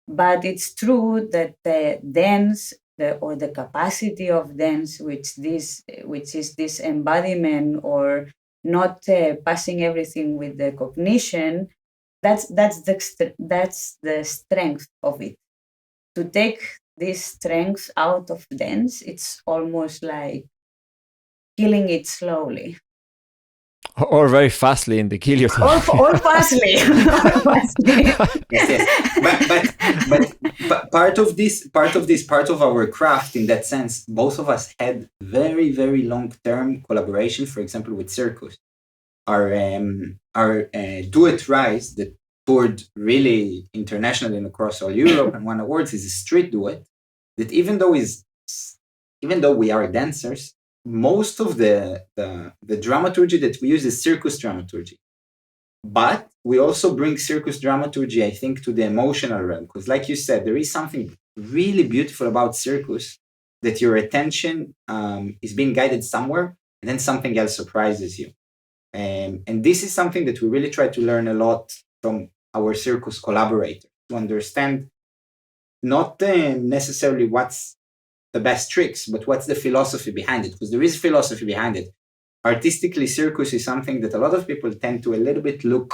but it's true that the dance, or the capacity of dance, which is this embodiment, or not passing everything with the cognition, that's the strength of it. To take this strength out of dance, it's almost like killing it slowly.
Or very fastly in the guillotine.
Or fastly.
Yes. But part of our craft, in that sense, both of us had very, very long-term collaboration. For example, with Circus, our duet Rise that toured really internationally and across all Europe and won awards is a street duet that even though we are dancers, most of the dramaturgy that we use is circus dramaturgy. But we also bring circus dramaturgy, I think, to the emotional realm. Because like you said, there is something really beautiful about circus, that your attention is being guided somewhere and then something else surprises you. And this is something that we really try to learn a lot from our circus collaborators, to understand not necessarily what's the best tricks, but what's the philosophy behind it, because there is philosophy behind it. Artistically, circus is something that a lot of people tend to a little bit look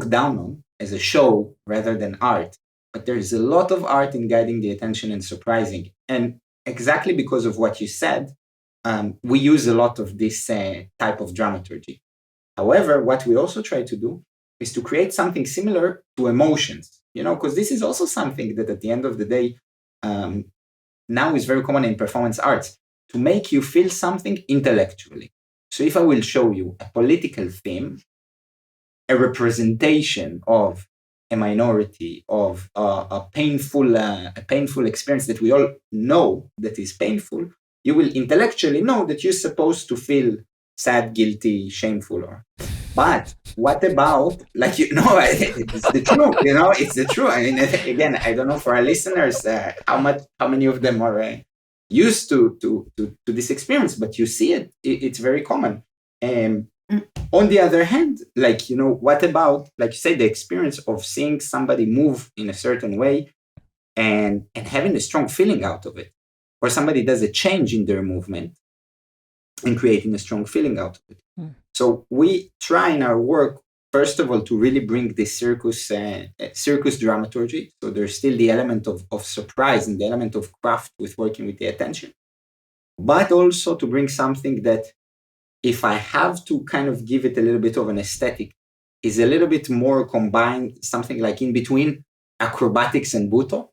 down on as a show rather than art. But there is a lot of art in guiding the attention and surprising. And exactly because of what you said, we use a lot of this type of dramaturgy. However, what we also try to do is to create something similar to emotions, because this is also something that at the end of the day, now is very common in performance arts, to make you feel something intellectually. So if I will show you a political theme, a representation of a minority, of a painful experience that we all know that is painful, you will intellectually know that you're supposed to feel sad, guilty, shameful. But what about, it's the truth, it's the truth. I mean, again, I don't know for our listeners how many of them are used to this experience, but you see it, it's very common. On the other hand, what about, like you say, the experience of seeing somebody move in a certain way and having a strong feeling out of it, or somebody does a change in their movement and creating a strong feeling out of it. So we try in our work, first of all, to really bring this circus dramaturgy. So there's still the element of surprise and the element of craft with working with the attention, but also to bring something that, if I have to kind of give it a little bit of an aesthetic, is a little bit more combined, something like in between acrobatics and buto,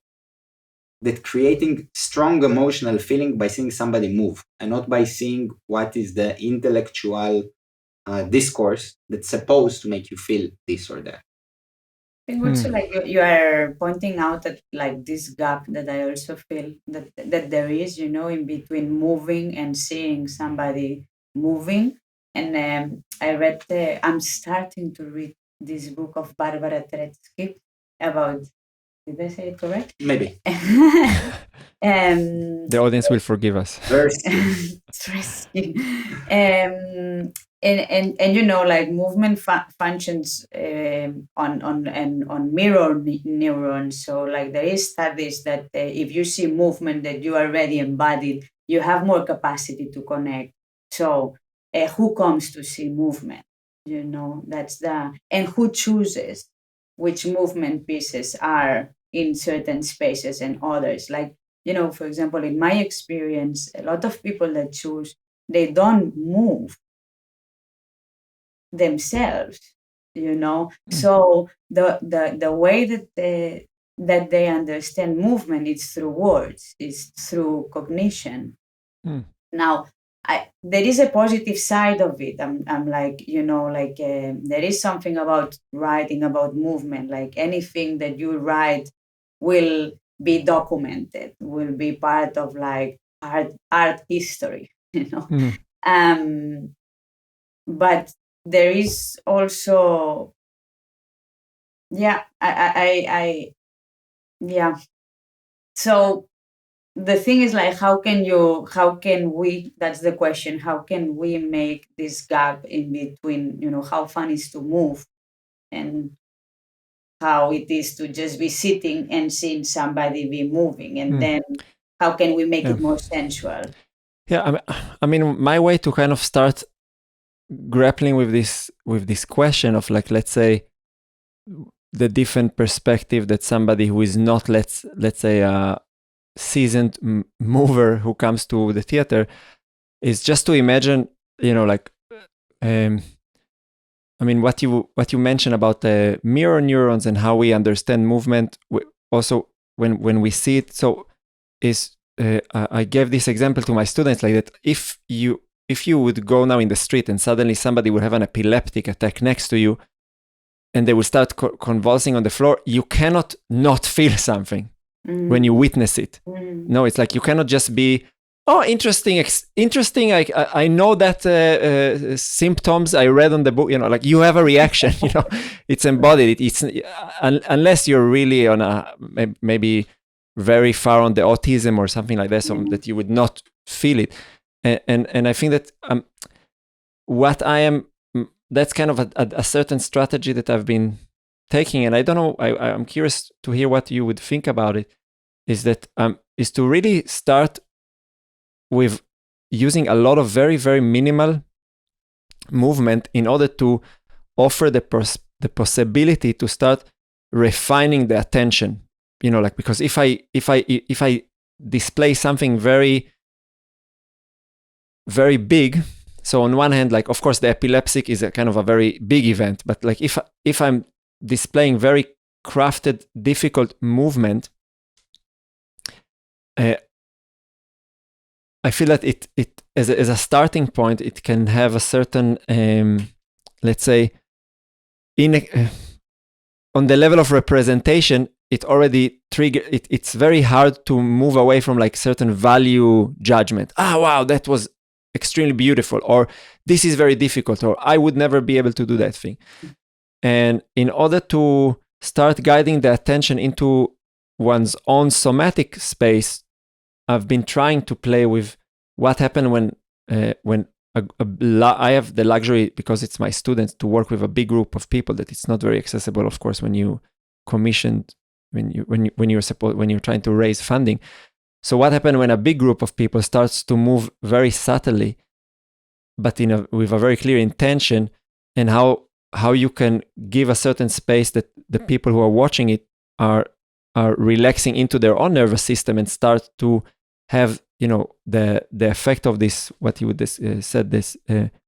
that creating strong emotional feeling by seeing somebody move, and not by seeing what is the intellectual discourse that's supposed to make you feel this or that.
I think also, like you are pointing out that, like, this gap that I also feel that there is, in between moving and seeing somebody moving. And I'm starting to read this book of Barbara Teretsky about, did I say it correct?
Maybe.
The audience will forgive us.
Interesting. And like movement functions on mirror neurons. So like there is studies that if you see movement that you already embodied, you have more capacity to connect. So who comes to see movement? And who chooses which movement pieces are in certain spaces and others. Like, for example, in my experience, a lot of people that choose, they don't move themselves. So the way that they understand movement is through words, is through cognition. Now, there is a positive side of it. I'm like, there is something about writing about movement. Like anything that you write will be documented, will be part of like art history, But there is also, yeah, yeah. So the thing is like, how can we, that's the question, how can we make this gap in between, how fun is to move and how it is to just be sitting and seeing somebody be moving, and then how can we make it more sensual?
Yeah, I mean, my way to kind of start grappling with this question of like, let's say, the different perspective that somebody who is not, let's say, a seasoned mover who comes to the theater, is just to imagine, like, I mean, what you mentioned about the mirror neurons and how we understand movement, also when we see it. So is I gave this example to my students like that. If you would go now in the street and suddenly somebody would have an epileptic attack next to you, and they will start convulsing on the floor, you cannot not feel something when you witness it. No, it's like you cannot just be, oh, interesting. I know that symptoms I read on the book. Like you have a reaction. It's embodied. It's unless you're really on a maybe very far on the autism or something like that, so that you would not feel it. And I think that what I am, that's kind of a certain strategy that I've been taking, and I don't know, I'm curious to hear what you would think about it, is that is to really start with using a lot of very, very minimal movement in order to offer the possibility to start refining the attention. Like, because if I display something very, very big, so on one hand, like, of course, the epileptic is a kind of a very big event, but like if I'm displaying very crafted, difficult movement, I feel that it as a starting point, it can have a certain, let's say, on the level of representation, it already trigger. It's very hard to move away from like certain value judgment. Wow, that was extremely beautiful, or this is very difficult, or I would never be able to do that thing. And in order to start guiding the attention into one's own somatic space, I've been trying to play with what happened when I have the luxury, because it's my students, to work with a big group of people that it's not very accessible, of course, when you commissioned, when you're trying to raise funding. So what happened when a big group of people starts to move very subtly, but with a very clear intention, and how you can give a certain space that the people who are watching it are relaxing into their own nervous system and start to have the effect of this, what you would said, this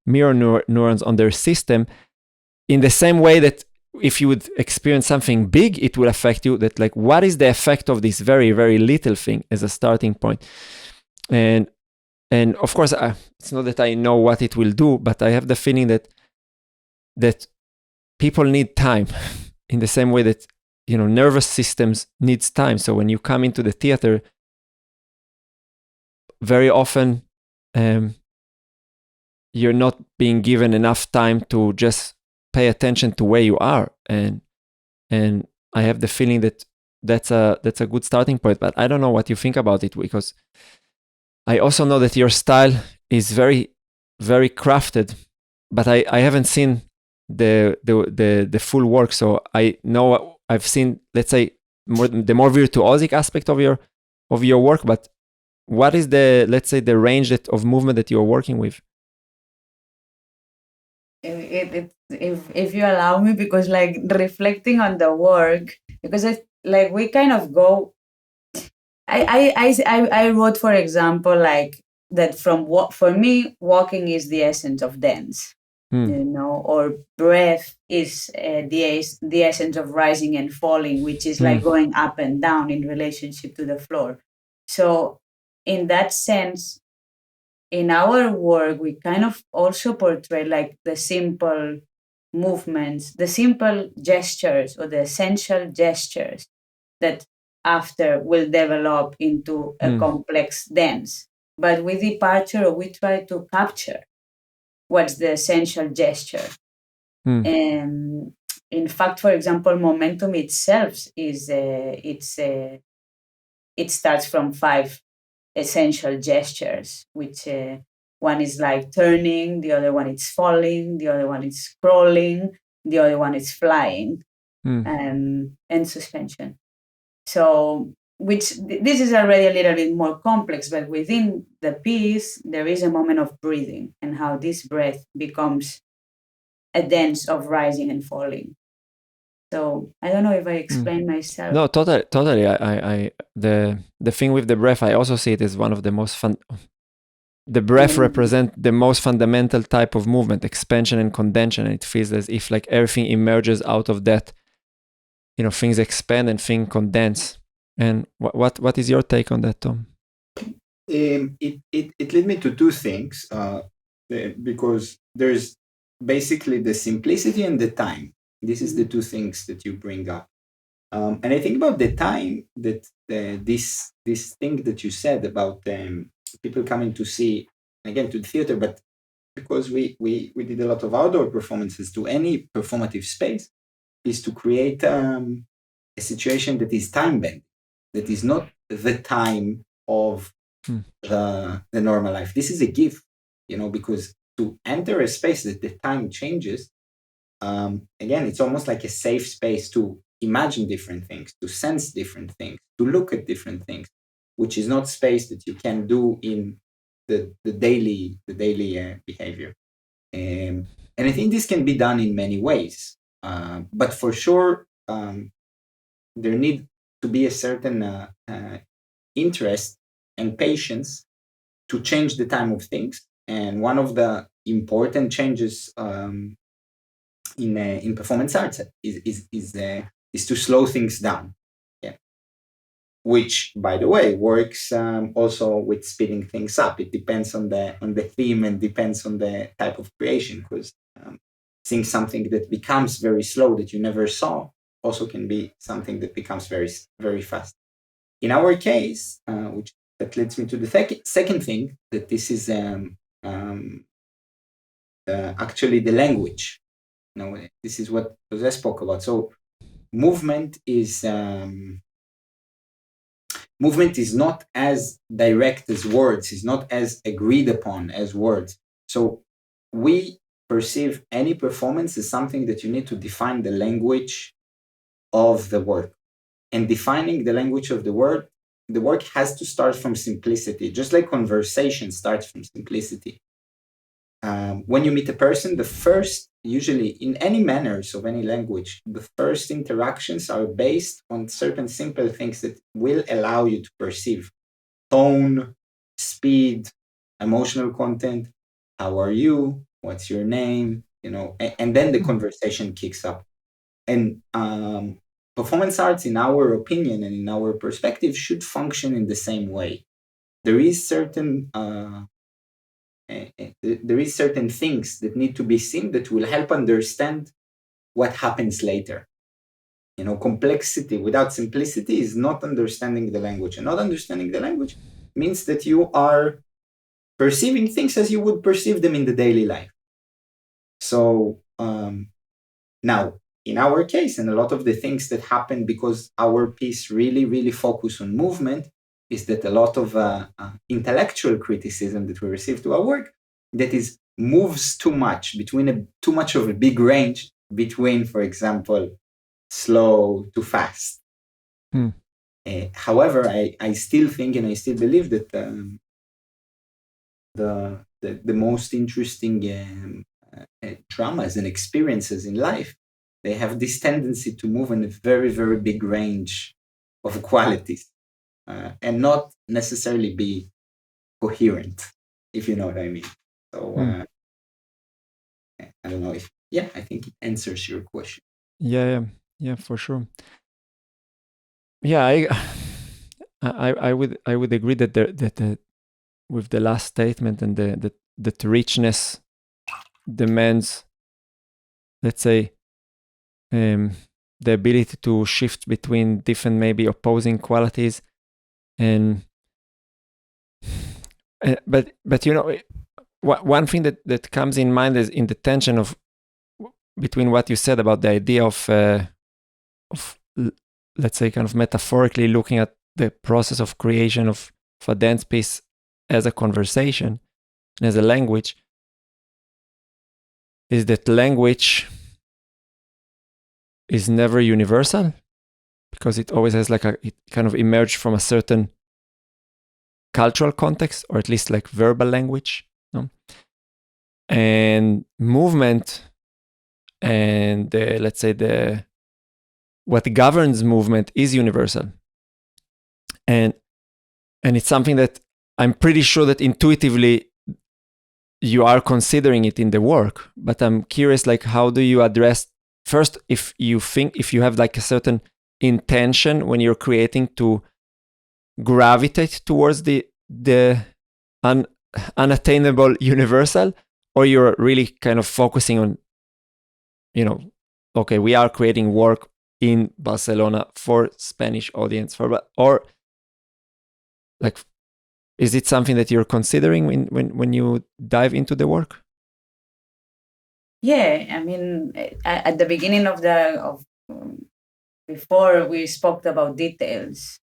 mirror neurons on their system, in the same way that if you would experience something big, it will affect you. That like, what is the effect of this very, very little thing as a starting point? And of course, it's not that I know what it will do, but I have the feeling that people need time in the same way that nervous systems needs time. So when you come into the theater, very often you're not being given enough time to just pay attention to where you are, and I have the feeling that that's a good starting point. But I don't know what you think about it, because I also know that your style is very, very crafted, but I haven't seen the full work. So I know I've seen, let's say, the more virtuosic aspect of your work, but what is let's say, the range of movement that you're working with?
If you allow me, because like reflecting on the work, because like we kind of go. I wrote, for example, like that for me, walking is the essence of dance. or breath is the essence of rising and falling, which is like going up and down in relationship to the floor. So in that sense, in our work, we kind of also portray like the simple movements, the simple gestures or the essential gestures that after will develop into a complex dance. But with departure, we try to capture what's the essential gesture. And in fact, for example, momentum itself it starts from 5 essential gestures, which one is like turning, the other one is falling, the other one is scrolling, the other one is flying, and suspension. So, this is already a little bit more complex, but within the piece, there is a moment of breathing and how this breath becomes a dance of rising and falling. So I don't know if I explained myself.
No, totally. I the thing with the breath, I also see it as one of the most fun. The breath represents the most fundamental type of movement, expansion and condension, and it feels as if like everything emerges out of that. Things expand and things condense. And what is your take on that, Tom?
It led me to two things, because there's basically the simplicity and the time. This is the two things that you bring up. And I think about the time that this thing that you said about people coming to see, again, to the theater, but because we did a lot of outdoor performances, to any performative space, is to create a situation that is time-bound, that is not the time of the normal life. This is a gift, because to enter a space that the time changes, again, it's almost like a safe space to imagine different things, to sense different things, to look at different things, which is not space that you can do in the daily behavior. And I think this can be done in many ways, but for sure, there need to be a certain interest and patience to change the time of things. And one of the important changes in performance arts is to slow things down. Yeah, which, by the way, works also with speeding things up. It depends on the theme and depends on the type of creation, because seeing something that becomes very slow that you never saw also can be something that becomes very, very fast. In our case, which that leads me to the second thing, that this is actually the language. This is what Jose spoke about. So movement is not as direct as words, is not as agreed upon as words. So we perceive any performance as something that you need to define the language of the work. And defining the language of the work has to start from simplicity, just like conversation starts from simplicity. When you meet a person, the first, usually in any manners of any language, the first interactions are based on certain simple things that will allow you to perceive tone, speed, emotional content. How are you? What's your name? And then the conversation kicks up. And performance arts, in our opinion and in our perspective, should function in the same way. There is certain things that need to be seen that will help understand what happens later. Complexity without simplicity is not understanding the language. And not understanding the language means that you are perceiving things as you would perceive them in the daily life. So now, in our case, and a lot of the things that happen because our piece really, really focus on movement, is that a lot of intellectual criticism that we receive to our work, that is, moves too much, too much of a big range between, for example, slow to fast. However, I still think and I still believe that the most interesting traumas and experiences in life, they have this tendency to move in a very, very big range of qualities, and not necessarily be coherent, if you know what I mean. So don't know if I think it answers your question.
Yeah, for sure. Yeah, I would agree that with the last statement, and that richness demands, let's say, the ability to shift between different, maybe opposing qualities, and but one thing that comes in mind is in the tension of between what you said about the idea of let's say, kind of metaphorically looking at the process of creation of a dance piece as a conversation and as a language, is that language is never universal, because it always has it kind of emerged from a certain cultural context, or at least like verbal language, no? And movement, and let's say what governs movement is universal, and it's something that I'm pretty sure that intuitively you are considering it in the work. But I'm curious, like, how do you address first, if you have like a certain intention when you're creating to gravitate towards the unattainable universal, or you're really kind of focusing on, okay, we are creating work in Barcelona for Spanish audience, or like, is it something that you're considering when you dive into the work?
Yeah, I mean, at the beginning before we spoke about details,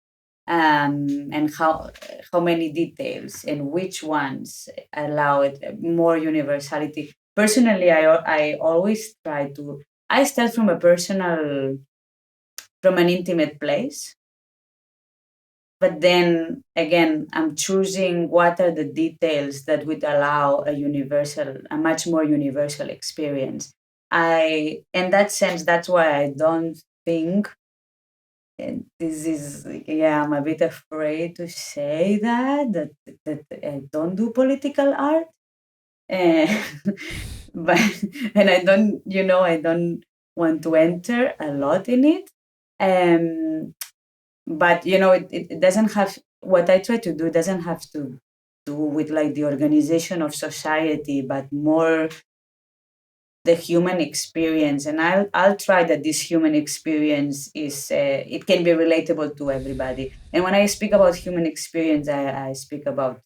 and how many details and which ones allow it more universality. Personally, I always I start from an intimate place, but then again, I'm choosing what are the details that would allow a much more universal experience. In that sense, that's why I don't think, and this is, I'm a bit afraid to say that I don't do political art, but and I don't want to enter a lot in it, but it doesn't have, what I try to do doesn't have to do with like the organization of society, but more the human experience. And I'll try that this human experience is it can be relatable to everybody. And when I speak about human experience, I speak about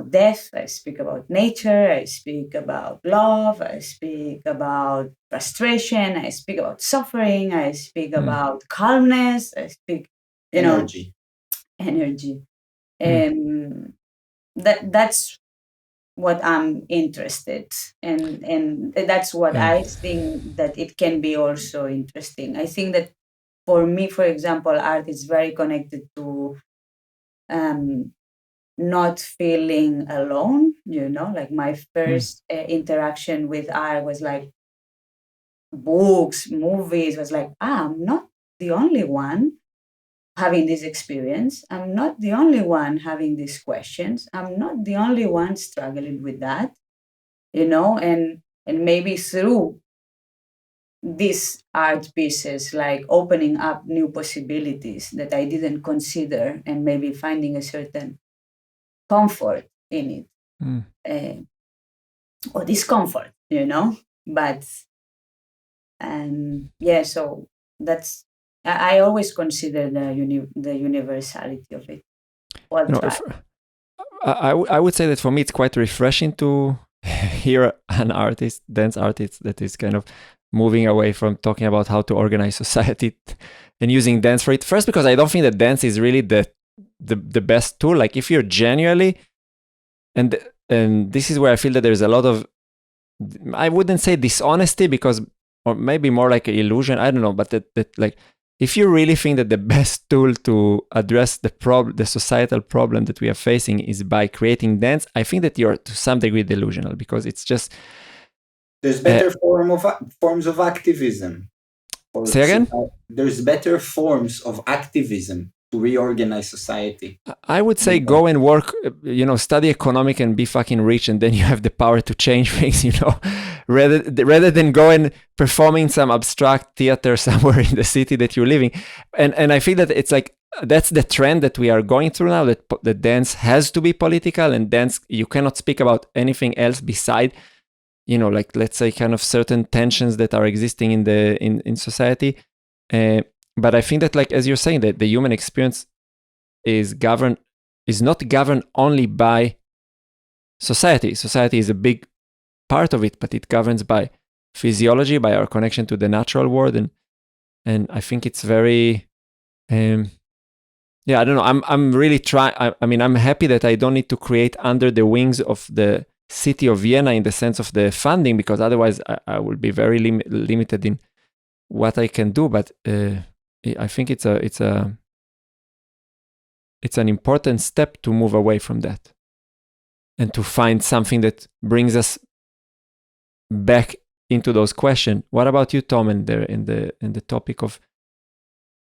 death, I speak about nature, I speak about love, I speak about frustration, I speak about suffering, I speak about calmness, I speak
Energy.
Energy. And that's what I'm interested in, and that's what I think that it can be also interesting. I think that for me, for example, art is very connected to not feeling alone. Like my first interaction with art was like books, movies, was like, I'm not the only one having this experience. I'm not the only one having these questions. I'm not the only one struggling with that, and maybe through these art pieces, like opening up new possibilities that I didn't consider, and maybe finding a certain comfort in it, or discomfort, but so that's, I always consider the universality of it.
I would say that for me it's quite refreshing to hear an dance artist, that is kind of moving away from talking about how to organize society and using dance for it. First, because I don't think that dance is really the best tool. Like, if you're genuinely, and this is where I feel that there's a lot of, I wouldn't say dishonesty, or maybe more like an illusion, I don't know, but that like, if you really think that the best tool to address the societal problem that we are facing is by creating dance, I think that you're to some degree delusional, because it's just,
there's better forms of activism.
Say again?
There's better forms of activism reorganize society.
I would say go and work, study economic and be fucking rich, and then you have the power to change things, rather than go and perform in some abstract theater somewhere in the city that you're living. And I feel that it's like, that's the trend that we are going through now, that the dance has to be political, and dance, you cannot speak about anything else beside, like, let's say, kind of certain tensions that are existing in society. But I think that, like, as you're saying, that the human experience is not governed only by society. Society is a big part of it, but it governs by physiology, by our connection to the natural world, and I think it's very, I don't know. I'm really trying. I'm happy that I don't need to create under the wings of the city of Vienna in the sense of the funding, because otherwise I will be very limited in what I can do. But I think it's an important step to move away from that and to find something that brings us back into those questions. What about you, Tom, in the topic of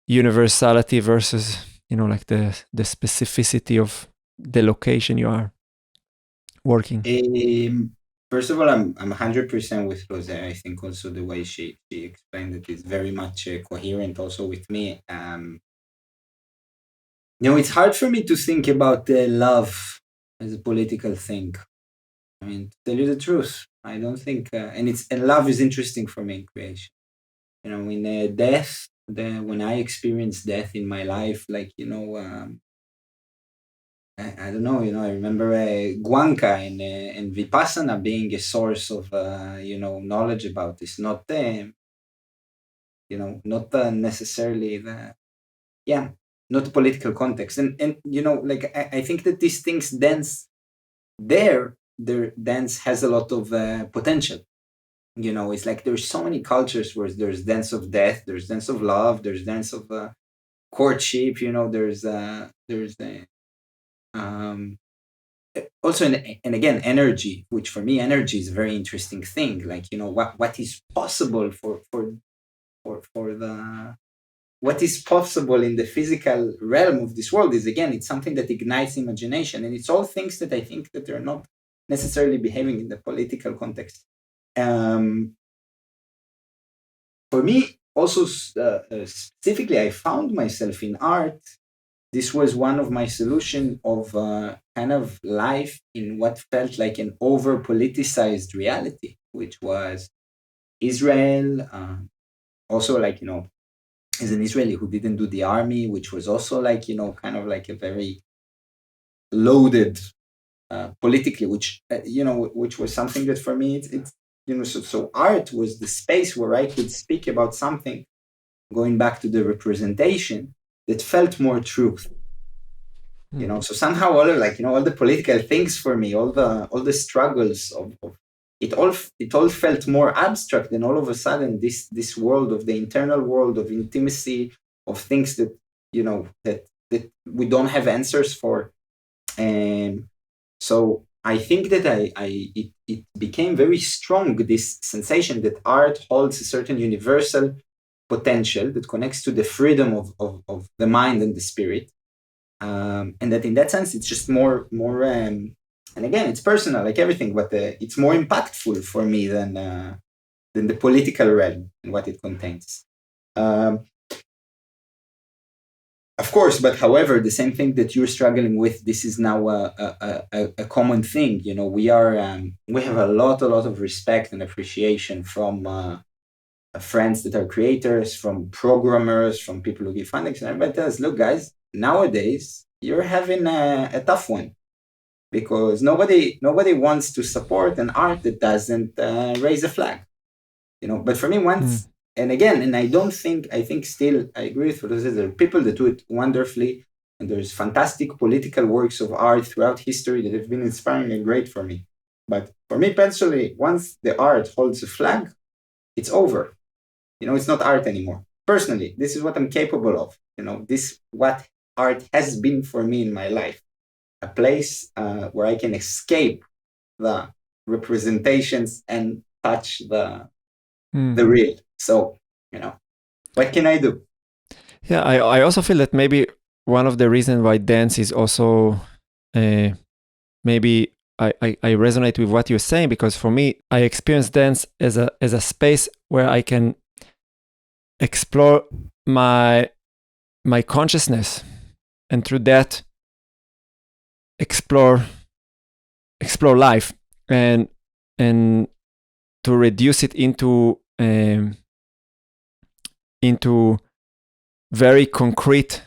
universality versus, like the specificity of the location you are working?
First of all, I'm 100% with Rose. I think also the way she explained it is very much coherent also with me. It's hard for me to think about love as a political thing. I mean, to tell you the truth, I don't think, and love is interesting for me in creation. In death, when I experience death in my life, like, I don't know, I remember Guanca and Vipassana being a source of, knowledge about this, not, not necessarily not political context. And like, I think that these things dance, their dance has a lot of potential. It's like there's so many cultures where there's dance of death, there's dance of love, there's dance of courtship, there's also, and again, energy, which for me, energy is a very interesting thing. Like, what is possible for the, what is possible in the physical realm of this world is, again, it's something that ignites imagination. And it's all things that I think that they're not necessarily behaving in the political context. For me, also, specifically, I found myself in art. This was one of my solutions of kind of life in what felt like an over-politicized reality, which was Israel. Also, like, as an Israeli who didn't do the army, which was also like, kind of like a very loaded politically, which, which was something that for me, it's so art was the space where I could speak about something, going back to the representation, that felt more truth. So somehow all the political things for me, all the struggles of it all felt more abstract, and all of a sudden this world of the internal world of intimacy, of things that that we don't have answers for. And so I think that it became very strong, this sensation that art holds a certain universal potential that connects to the freedom of the mind and the spirit. And that in that sense, it's just more and again, it's personal, like everything, but it's more impactful for me than the political realm and what it contains. Of course, but however, the same thing that you're struggling with, this is now a common thing. We have a lot of respect and appreciation from friends that are creators, from programmers, from people who give funding. And everybody tells, look, guys, nowadays you're having a tough one, because nobody wants to support an art that doesn't raise a flag. But for me, once and again, and I think still I agree with what there are people that do it wonderfully, and there's fantastic political works of art throughout history that have been inspiring and great for me. But for me personally, once the art holds a flag, it's over. It's not art anymore. Personally, this is what I'm capable of. This what art has been for me in my life. A place where I can escape the representations and touch the real. So, what can I do?
Yeah, I also feel that maybe one of the reasons why dance is also maybe I resonate with what you're saying, because for me, I experience dance as a space where I can explore my consciousness, and through that explore life, and to reduce it into very concrete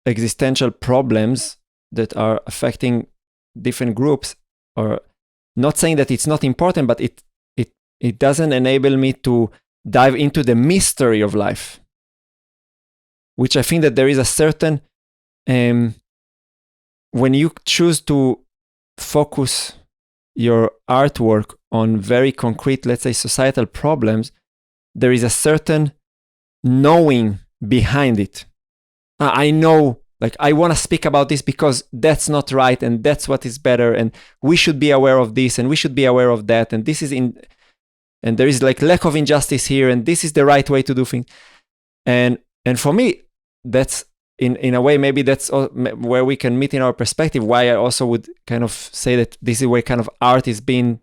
existential problems that are affecting different groups. Or not saying that it's not important, but it doesn't enable me to dive into the mystery of life, which I think that there is a certain when you choose to focus your artwork on very concrete, let's say, societal problems, there is a certain knowing behind it. I know, like, I want to speak about this because that's not right, and that's what is better, and we should be aware of this, and we should be aware of that, and this is and there is like lack of injustice here, and this is the right way to do things. And for me, that's in a way, maybe that's where we can meet in our perspective. Why I also would kind of say that this is where kind of art is being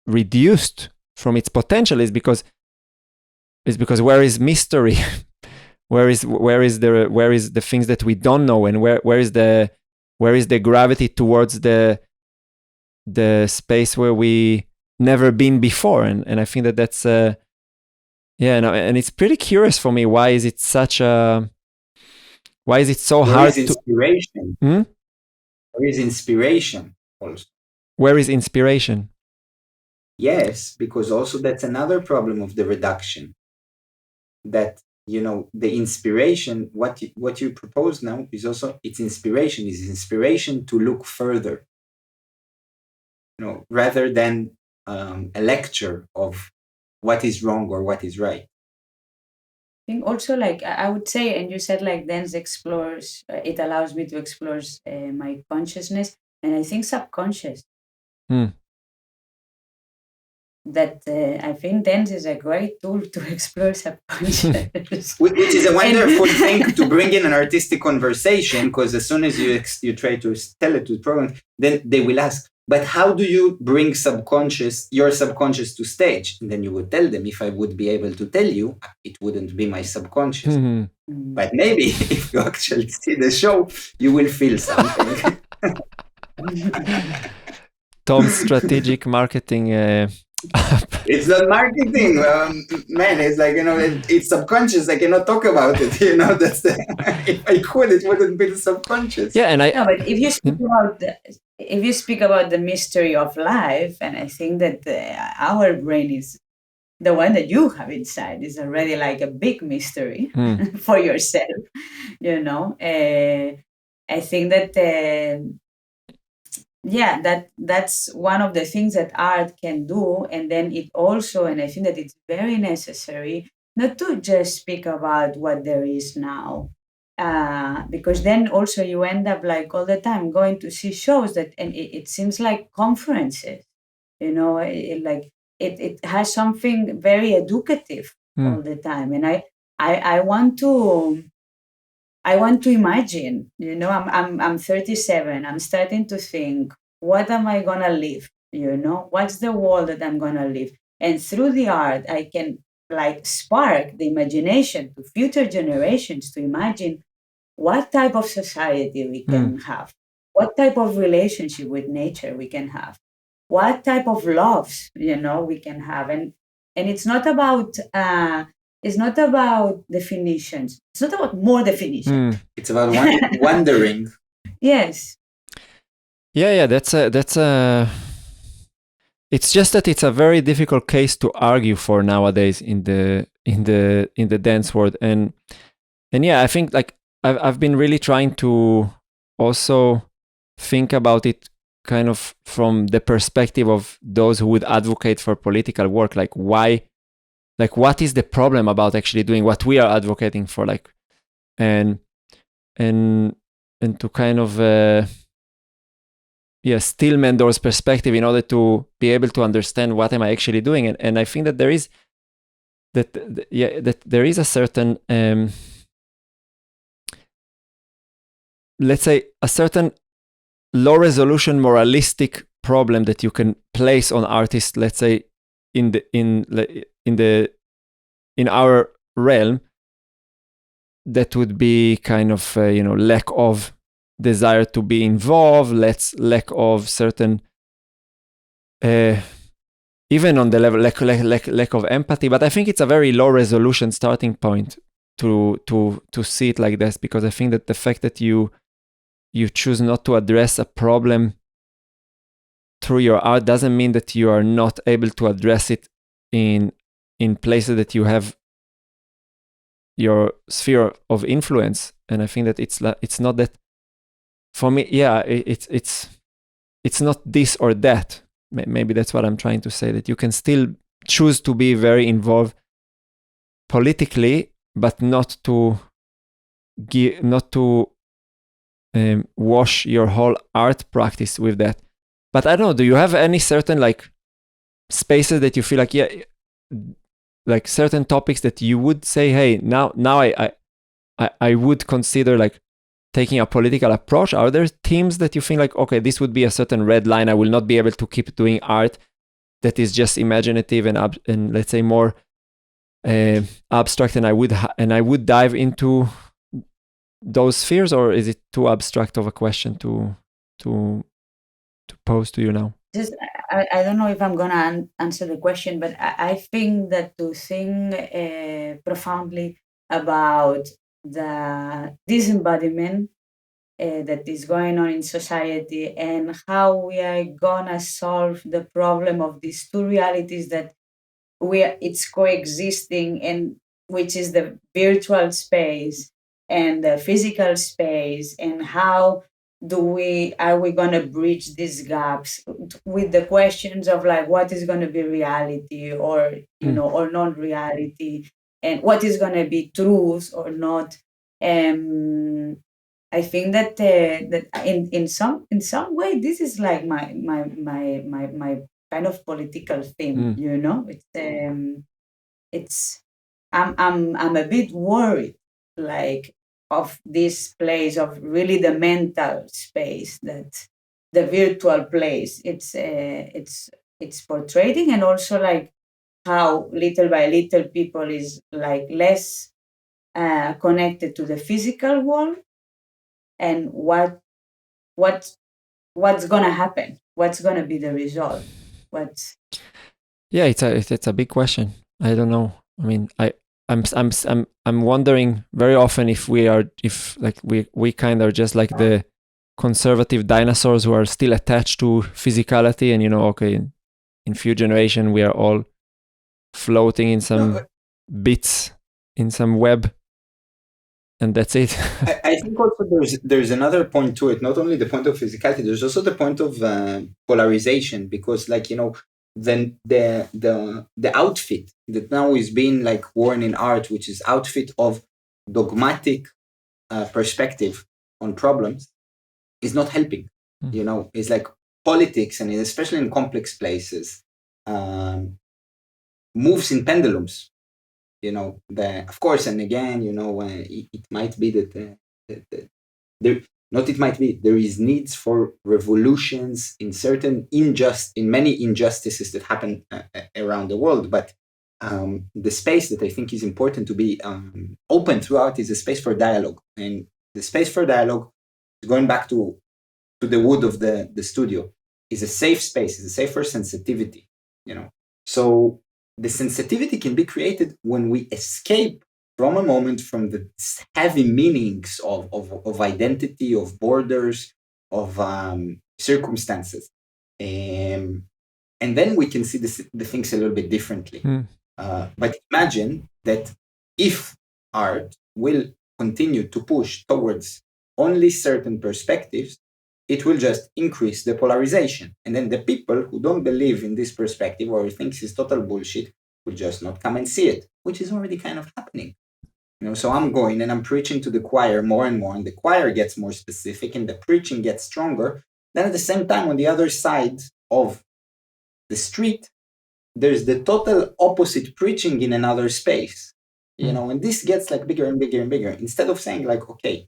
reduced from its potential, is because where is mystery? where is the things that we don't know, and where is the gravity towards the space where we never been before? And I think that that's and it's pretty curious for me. Why is it so hard
to inspiration? Where is inspiration also?
Where is inspiration?
Yes, because also that's another problem of the reduction. That, you know, the inspiration, what you propose now is also, it's inspiration to look further, you know, rather than a lecture of what is wrong or what is right.
I think also, like, I would say, and you said like dance explores, it allows me to explore my consciousness, and I think subconscious. That I think dance is a great tool to explore subconscious.
Which is a wonderful thing to bring in an artistic conversation, because as soon as you try to tell it to the program, then they will ask, but how do you bring your subconscious to stage? And then you would tell them, if I would be able to tell you, it wouldn't be my subconscious. But maybe if you actually see the show, you will feel something.
Tom's strategic marketing.
It's not marketing, man. It's like, you know, it's subconscious. I cannot talk about it. You know, that's if I could, it wouldn't be the subconscious.
Yeah, and
no, but if you speak about the mystery of life, and I think that our brain is the one that you have inside is already like a big mystery for yourself. You know, I think that. That's one of the things that art can do. And then it also, and I think that it's very necessary not to just speak about what there is now, because then also you end up like all the time going to see shows that, and it seems like conferences, you know, it has something very educative all the time. And I want to imagine, you know, I'm 37. I'm starting to think, what am I gonna live? You know, what's the world that I'm gonna live? And through the art, I can like spark the imagination to future generations to imagine what type of society we can have, what type of relationship with nature we can have, what type of loves, you know, we can have. And it's not about definitions. It's not about more definition.
It's about wondering.
Yes.
Yeah. That's a. It's just that it's a very difficult case to argue for nowadays in the dance world, and yeah, I think like I've been really trying to also think about it kind of from the perspective of those who would advocate for political work, like why. Like, what is the problem about actually doing what we are advocating for? Like, and to kind of stillman those perspective in order to be able to understand what am I actually doing. And I think that there is that there is a certain let's say, a certain low resolution moralistic problem that you can place on artists, let's say, in our realm, that would be kind of lack of desire to be involved, lack of certain even on the level lack of empathy. But I think it's a very low resolution starting point to see it like this, because I think that the fact that you choose not to address a problem through your art doesn't mean that you are not able to address it in places that you have your sphere of influence. And I think that it's not that, for me, it's not this or that. Maybe that's what I'm trying to say, that you can still choose to be very involved politically, but not to wash your whole art practice with that. But I don't know, do you have any certain like spaces that you feel like, like certain topics that you would say, hey, now I would consider like taking a political approach? Are there themes that you think like, okay, this would be a certain red line, I will not be able to keep doing art that is just imaginative and let's say more abstract, and I would dive into those spheres? Or is it too abstract of a question to pose to you now?
Just I don't know if I'm gonna answer the question, but I think that to think profoundly about the disembodiment that is going on in society, and how we are gonna solve the problem of these two realities that it's coexisting, and which is the virtual space and the physical space, and how are we going to bridge these gaps with the questions of like what is going to be reality, or or non-reality, and what is going to be truth or not. I think that that in some way this is like my kind of political theme. It's I'm a bit worried, like, of this place of really the mental space, that the virtual place it's portraying, and also like how little by little people is like less connected to the physical world, and what's gonna happen, what's gonna be the result,
it's a big question. I don't know. I mean, I'm wondering very often if we kind of just like the conservative dinosaurs who are still attached to physicality, and okay, in few generations we are all floating in some bits in some web, and that's it.
I think also there's another point to it. Not only the point of physicality, there's also the point of polarization, because then the outfit that now is being like worn in art, which is outfit of dogmatic perspective on problems, is not helping. It's like politics, and especially in complex places, moves in pendulums. Of course, and again, it might be that there is needs for revolutions in many injustices that happen around the world, but the space that I think is important to be open throughout is a space for dialogue. And the space for dialogue, going back to the wood of the studio, is a safe space, is a safe for sensitivity. So the sensitivity can be created when we escape from a moment from the heavy meanings of identity, of borders, of circumstances. And then we can see the things a little bit differently. But imagine that if art will continue to push towards only certain perspectives, it will just increase the polarization. And then the people who don't believe in this perspective or thinks it's total bullshit will just not come and see it, which is already kind of happening. So I'm going and I'm preaching to the choir more and more, and the choir gets more specific and the preaching gets stronger. Then at the same time, on the other side of the street, there's the total opposite preaching in another space, and this gets like bigger and bigger and bigger. Instead of saying like, okay,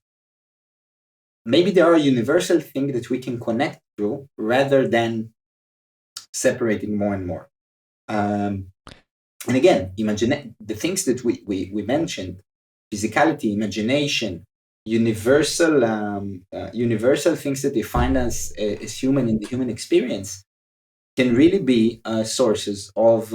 maybe there are universal things that we can connect through rather than separating more and more. And again, imagine the things that we mentioned: physicality, imagination, universal things that define us as human in the human experience can really be sources of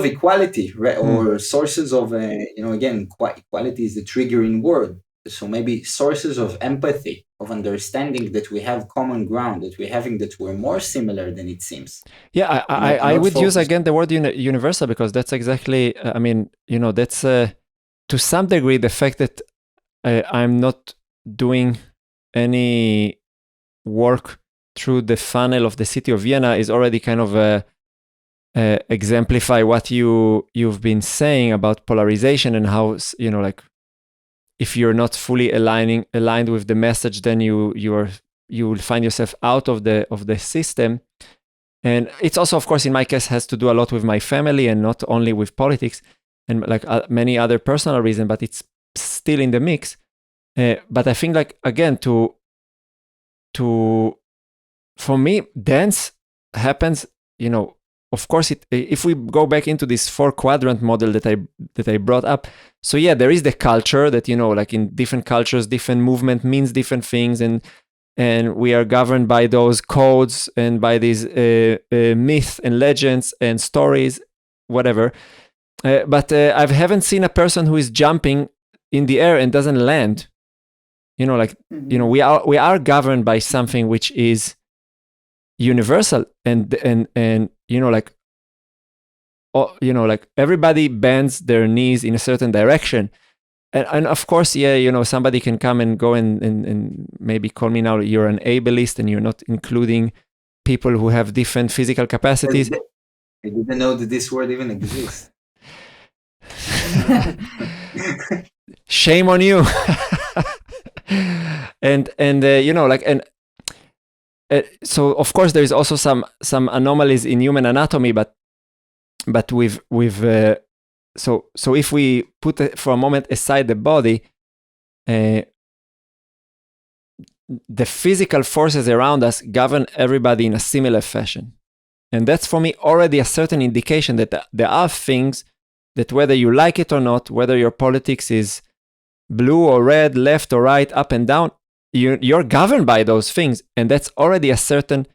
equality, right? Or sources of again, equality is the triggering word. So maybe sources of empathy, of understanding that we have common ground, that we're more similar than it seems.
Yeah, I would use again the word universal, because that's exactly, that's to some degree the fact that I'm not doing any work through the funnel of the city of Vienna is already kind of exemplify what you've been saying about polarization, and how, like, if you're not fully aligned with the message, then you will find yourself out of the system. And it's also, of course, in my case, has to do a lot with my family and not only with politics and like many other personal reasons, but it's still in the mix. But I think, like, again, for me, dance happens, of course, if we go back into this 4-quadrant model that I brought up. So yeah, there is the culture that, like in different cultures, different movement means different things, and we are governed by those codes and by these myths and legends and stories, whatever. But I haven't seen a person who is jumping in the air and doesn't land. We are governed by something which is universal, and like everybody bends their knees in a certain direction. And of course, yeah, somebody can come and go and maybe call me now, you're an ableist and you're not including people who have different physical capacities.
I didn't know that this word even exists.
Shame on you. and so of course there is also some anomalies in human anatomy, but with so if we put for a moment aside the body, the physical forces around us govern everybody in a similar fashion. And that's for me already a certain indication that there are things that, whether you like it or not, whether your politics is blue or red, left or right, up and down, you're governed by those things. And that's already a certain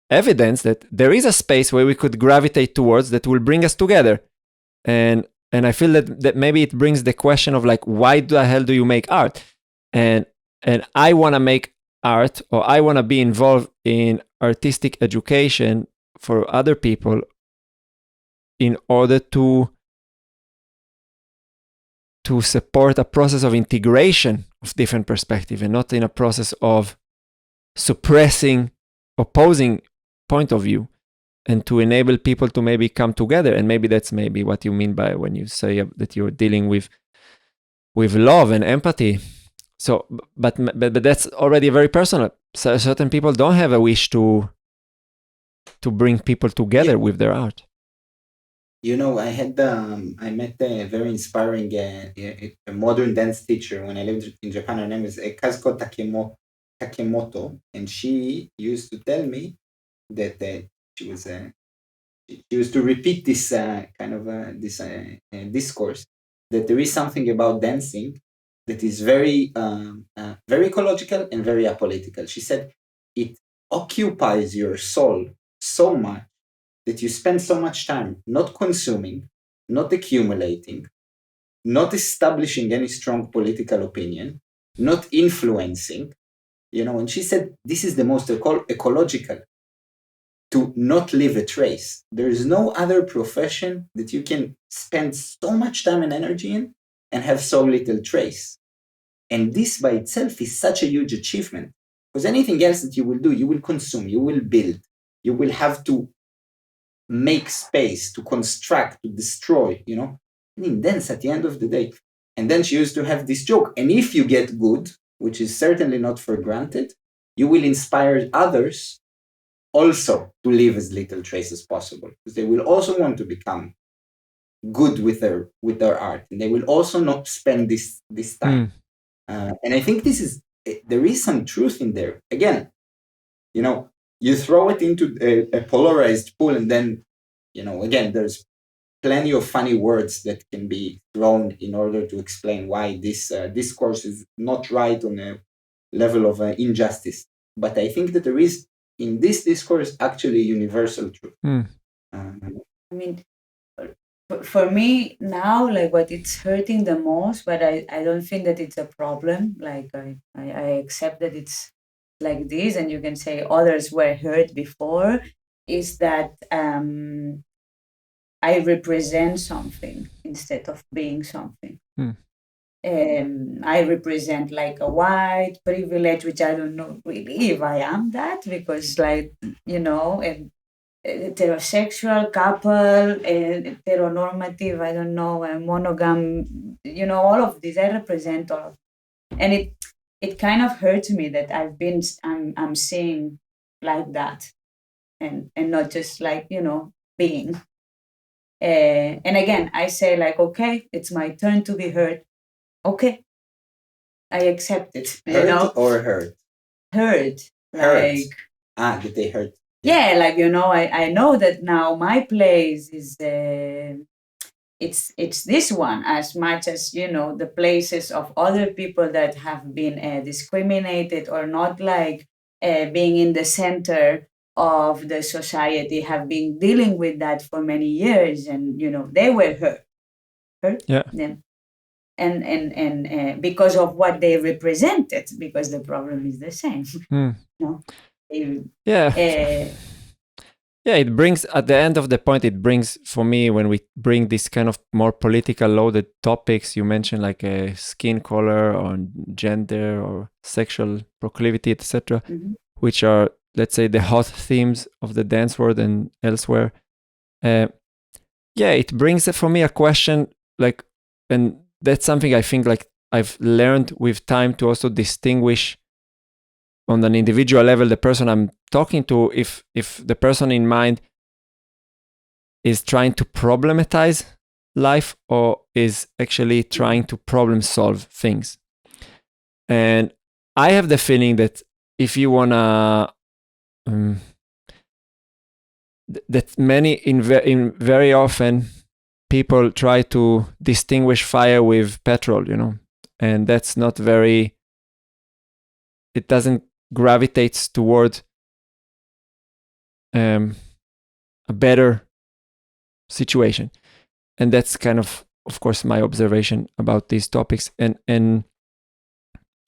evidence that there is a space where we could gravitate towards that will bring us together. And I feel that maybe it brings the question of, like, why the hell do you make art? And I want to make art, or I want to be involved in artistic education for other people in order to support a process of integration of different perspectives, and not in a process of suppressing opposing point of view, and to enable people to maybe come together. And maybe that's maybe what you mean by when you say that you're dealing with love and empathy. So, but that's already very personal. So certain people don't have a wish to bring people together with their art.
I met a very inspiring a modern dance teacher when I lived in Japan. Her name is Kazuko Takemoto, and she used to tell me that she used to repeat this discourse, that there is something about dancing that is very ecological and very apolitical. She said it occupies your soul so much that you spend so much time not consuming, not accumulating, not establishing any strong political opinion, not influencing. And she said this is the most ecological, to not leave a trace. There is no other profession that you can spend so much time and energy in and have so little trace. And this by itself is such a huge achievement, because anything else that you will do, you will consume, you will build, you will have to make space, to construct, to destroy, And in dance, at the end of the day. And then she used to have this joke, and if you get good, which is certainly not for granted, you will inspire others also to leave as little trace as possible, because they will also want to become good with their art, and they will also not spend this time. And I think there is some truth in there. Again, you throw it into a polarized pool, and then, again, there's plenty of funny words that can be thrown in order to explain why this discourse is not right on a level of injustice. But I think that there is, in this discourse, actually universal truth.
I mean, for me now, like what it's hurting the most, but I don't think that it's a problem. Like I accept that it's like this, and you can say others were hurt before, is that I represent something instead of being something. I represent like a white privilege, which I don't know really if I am that, because like, heterosexual couple, heteronormative, I don't know, monogam, all of these, I represent all of them. And it kind of hurts me that I'm seeing like that, and not just like, being. And again, I say like, okay, it's my turn to be hurt. Okay, I accept it.
Hurt or hurt?
Hurt.
Hurt.
Like,
that they hurt.
Yeah, like, I know that now my place is it's this one, as much as the places of other people that have been discriminated or not like being in the center of the society have been dealing with that for many years, and they were hurt.
Yeah.
Them. And because of what they represented, because the problem is the same.
Yeah, it brings, at the end of the point, it brings, for me, when we bring this kind of more political loaded topics, you mentioned like a skin color or gender or sexual proclivity, etc., which are, let's say, the hot themes of the dance world and elsewhere. It brings for me a question, like, and that's something I think like I've learned with time to also distinguish on an individual level the person I'm talking to, if the person in mind is trying to problematize life or is actually trying to problem solve things. And I have the feeling that if you wanna that many in very often people try to distinguish fire with petrol, and that's not very, it doesn't gravitates toward a better situation. And that's kind of course, my observation about these topics. And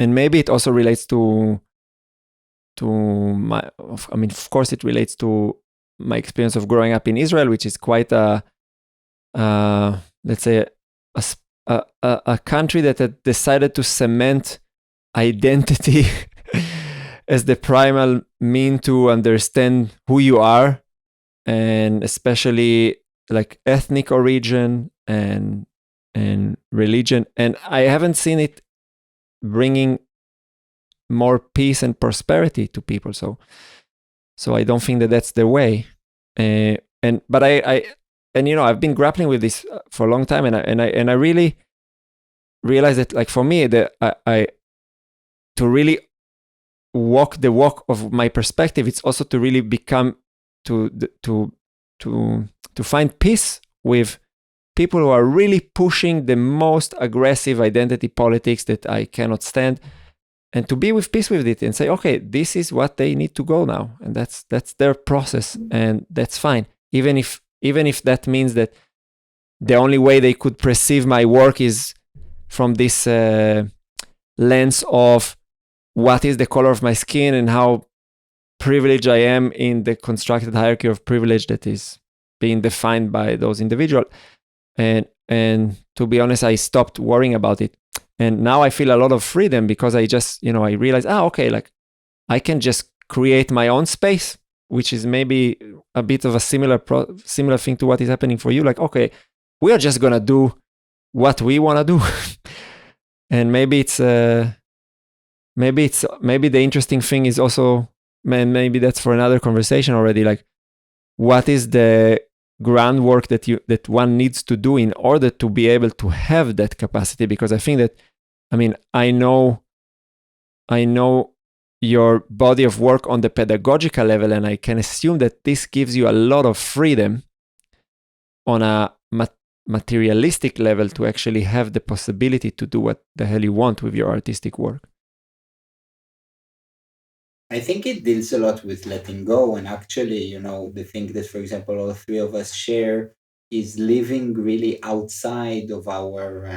maybe it also relates to my, of course it relates to my experience of growing up in Israel, which is quite let's say a country that had decided to cement identity as the primal mean to understand who you are, and especially like ethnic origin and religion. And I haven't seen it bringing more peace and prosperity to people. So I don't think that that's the way. But I've been grappling with this for a long time, and I really realized that, like, for me, that I to really walk the walk of my perspective, it's also to really become to find peace with people who are really pushing the most aggressive identity politics that I cannot stand, and to be with peace with it and say, okay, this is what they need to go now, and that's their process, and that's fine, even if that means that the only way they could perceive my work is from this lens of what is the color of my skin and how privileged I am in the constructed hierarchy of privilege that is being defined by those individuals. And to be honest, I stopped worrying about it. And now I feel a lot of freedom because I just, I realize, okay, like I can just create my own space, which is maybe a bit of a similar thing to what is happening for you. Like, okay, we are just going to do what we want to do. And maybe the interesting thing is also, man, maybe that's for another conversation already. Like, what is the groundwork that one needs to do in order to be able to have that capacity? Because I think that I mean, I know your body of work on the pedagogical level, and I can assume that this gives you a lot of freedom on a materialistic level to actually have the possibility to do what the hell you want with your artistic work.
I think it deals a lot with letting go. And actually, the thing that, for example, all three of us share is living really outside of our,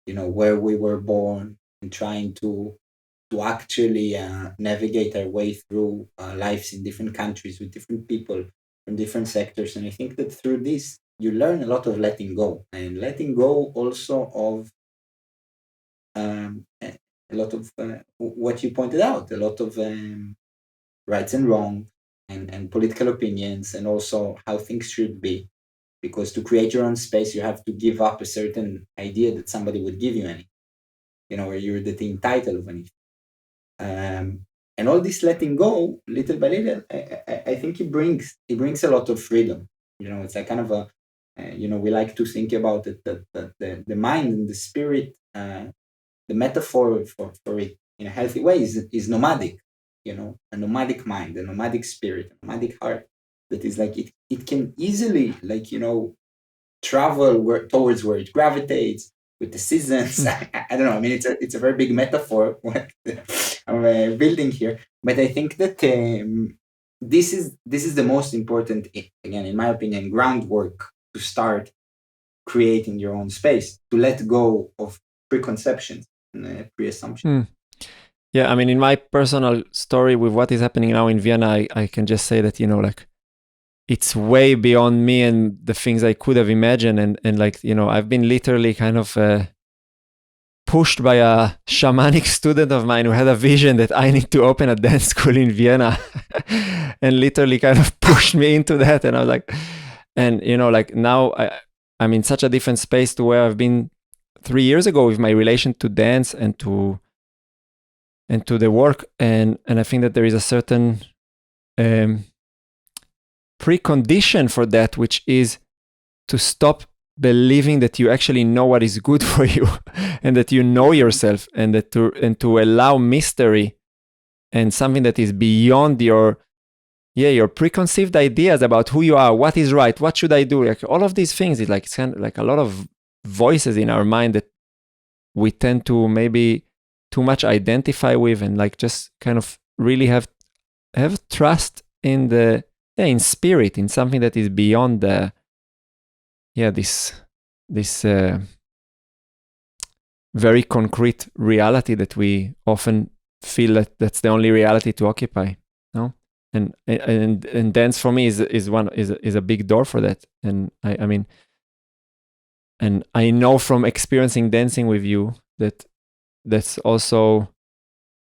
where we were born, and trying to actually navigate our way through lives in different countries with different people from different sectors. And I think that through this, you learn a lot of letting go, and letting go also of a lot of what you pointed out, a lot of rights and wrong, and political opinions, and also how things should be. Because to create your own space, you have to give up a certain idea that somebody would give you or you're the entitled of anything. And all this letting go, little by little, I think it brings a lot of freedom. It's like kind of a, we like to think about it that the mind and the spirit, the metaphor for it in a healthy way is nomadic. A nomadic mind, a nomadic spirit, a nomadic heart that is like it can easily travel towards where it gravitates with the seasons. I don't know. I mean, it's a very big metaphor what I'm building here, but I think that this is the most important, again, in my opinion, groundwork to start creating your own space, to let go of preconceptions and pre-assumptions.
Yeah, I mean, in my personal story with what is happening now in Vienna, I can just say that, like, it's way beyond me and the things I could have imagined. And like, I've been literally kind of pushed by a shamanic student of mine who had a vision that I need to open a dance school in Vienna and literally kind of pushed me into that. And I was like, and, like now I'm in such a different space to where I've been 3 years ago with my relation to dance and to the work. And I think that there is a certain precondition for that, which is to stop believing that you actually know what is good for you and that you know yourself, and that to allow mystery and something that is beyond your preconceived ideas about who you are, what is right, what should I do, like all of these things. It's kind of like a lot of voices in our mind that we tend to maybe too much identify with, and like just kind of really have trust in in spirit, in something that is beyond this very concrete reality that we often feel that that's the only reality to occupy. No, and dance for me is a big door for that. And I mean, and I know from experiencing dancing with you that that's also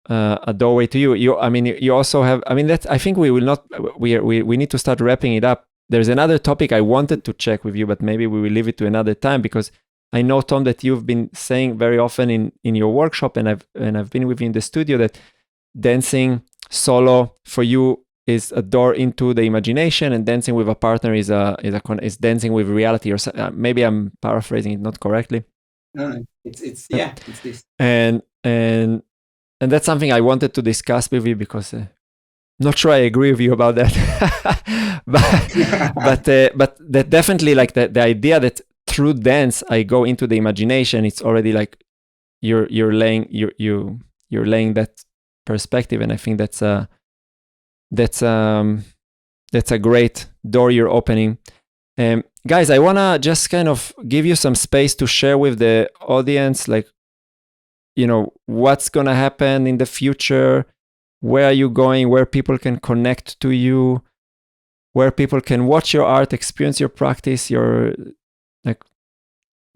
a doorway to you. I mean, you also have. I mean, that I think we will not. We need to start wrapping it up. There's another topic I wanted to check with you, but maybe we will leave it to another time, because I know, Tom, that you've been saying very often in your workshop, and I've been with you in the studio, that dancing solo for you is a door into the imagination, and dancing with a partner is dancing with reality. Or maybe I'm paraphrasing it not correctly.
No, it's this.
And that's something I wanted to discuss with you, because not sure I agree with you about that. but that definitely, like the idea that through dance I go into the imagination, it's already like you're laying that perspective, and I think that's a great door you're opening. Guys, I wanna just kind of give you some space to share with the audience, like, what's gonna happen in the future, where are you going, where people can connect to you, where people can watch your art, experience your practice,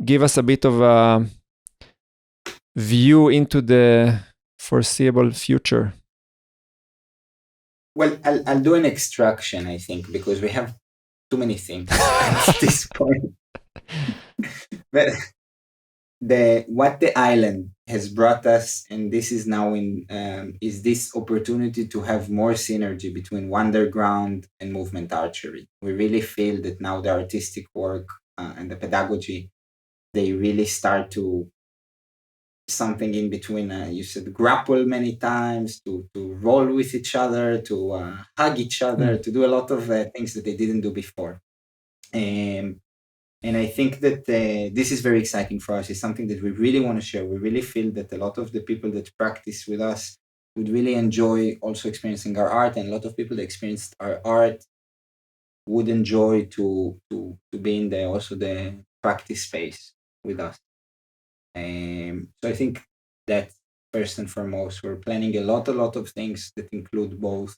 give us a bit of a view into the foreseeable future.
Well, I'll do an extraction, I think, because we have too many things at this point. But what the island has brought us, and this is now is this opportunity to have more synergy between Wonderground and Movement Archery. We really feel that now the artistic work and the pedagogy, they really start to something in between. You said grapple many times, to roll with each other, to hug each other, to do a lot of things that they didn't do before. And I think that this is very exciting for us. It's something that we really want to share. We really feel that a lot of the people that practice with us would really enjoy also experiencing our art, and a lot of people that experienced our art would enjoy to be in the practice space with us. So I think that first and foremost, we're planning a lot of things that include both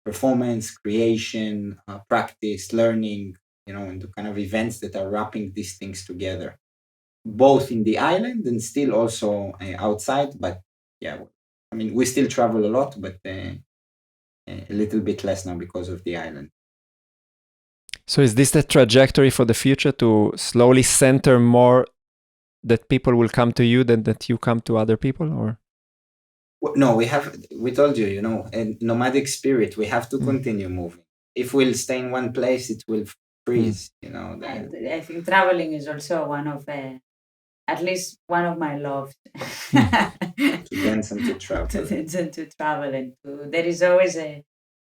performance, creation, practice, learning, and the kind of events that are wrapping these things together, both in the island and still also outside. But yeah, I mean, we still travel a lot, but a little bit less now because of the island.
So is this the trajectory for the future, to slowly center more that people will come to you than that you come to other people, or?
No, we told you, a nomadic spirit. We have to continue moving. If we'll stay in one place, it will freeze,
I think traveling is also one of, at least one of my loves.
To dance and to travel.
To dance and to travel. And there is always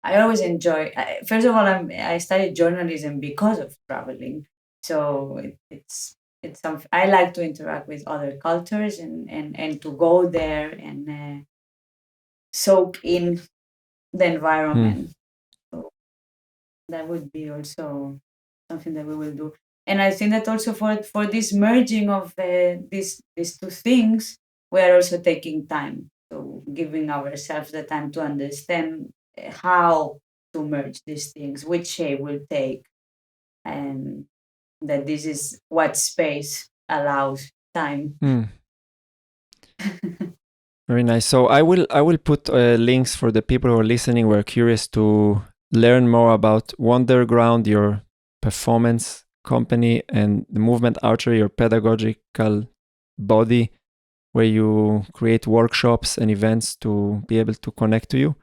I always enjoy, first of all, I studied journalism because of traveling. So it's something I like to interact with other cultures and to go there and soak in the environment. So that would be also something that we will do. And I think that also for this merging of these two things, we are also taking time. So giving ourselves the time to understand how to merge these things, which shape will take, and that this is what space allows time.
Very nice. So I will put links for the people who are listening, who are curious to learn more about Wonderground, your performance company, and the Movement Archery, your pedagogical body, where you create workshops and events to be able to connect to you.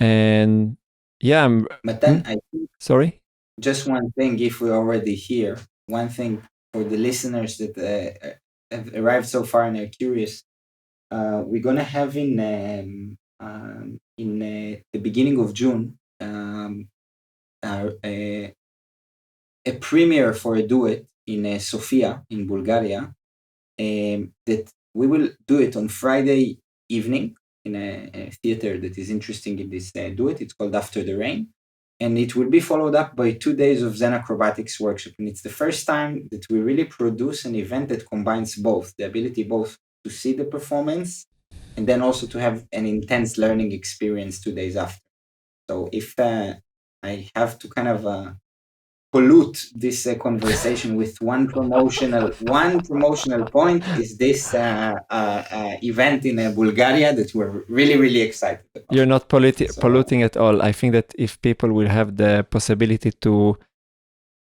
And yeah,
but then I think,
sorry,
just one thing, if we're already here, one thing for the listeners that have arrived so far and are curious, we're gonna have in the beginning of June a premiere for a duet in Sofia in Bulgaria, that we will do it on Friday evening in a theater that is interesting in this duet. It's called After the Rain, and it will be followed up by 2 days of Zen acrobatics workshop. And it's the first time that we really produce an event that combines both, the ability both to see the performance and then also to have an intense learning experience 2 days after. So if I have to kind of pollute this conversation with one promotional point, is this event in Bulgaria that we're really excited about.
You're not polluting at all. I think that if people will have the possibility to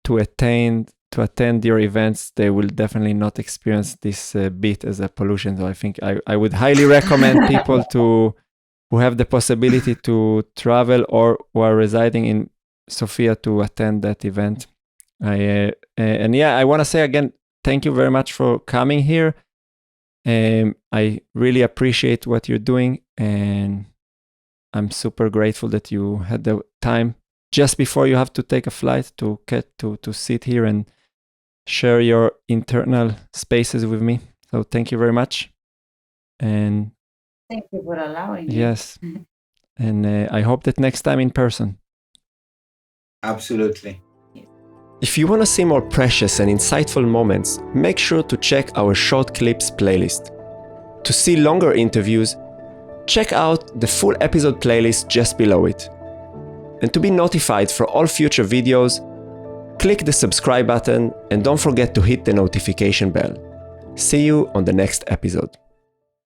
attend your events, they will definitely not experience this bit as a pollution. So I think I would highly recommend people who have the possibility to travel or who are residing in Sofia to attend that event. I want to say again, thank you very much for coming here. I really appreciate what you're doing, and I'm super grateful that you had the time just before you have to take a flight to sit here and share your internal spaces with me. So thank you very much. And
thank you for allowing me.
Yes. And I hope that next time in person.
Absolutely.
If you want to see more precious and insightful moments, make sure to check our short clips playlist. To see longer interviews, check out the full episode playlist just below it. And to be notified for all future videos, click the subscribe button and don't forget to hit the notification bell. See you on the next episode.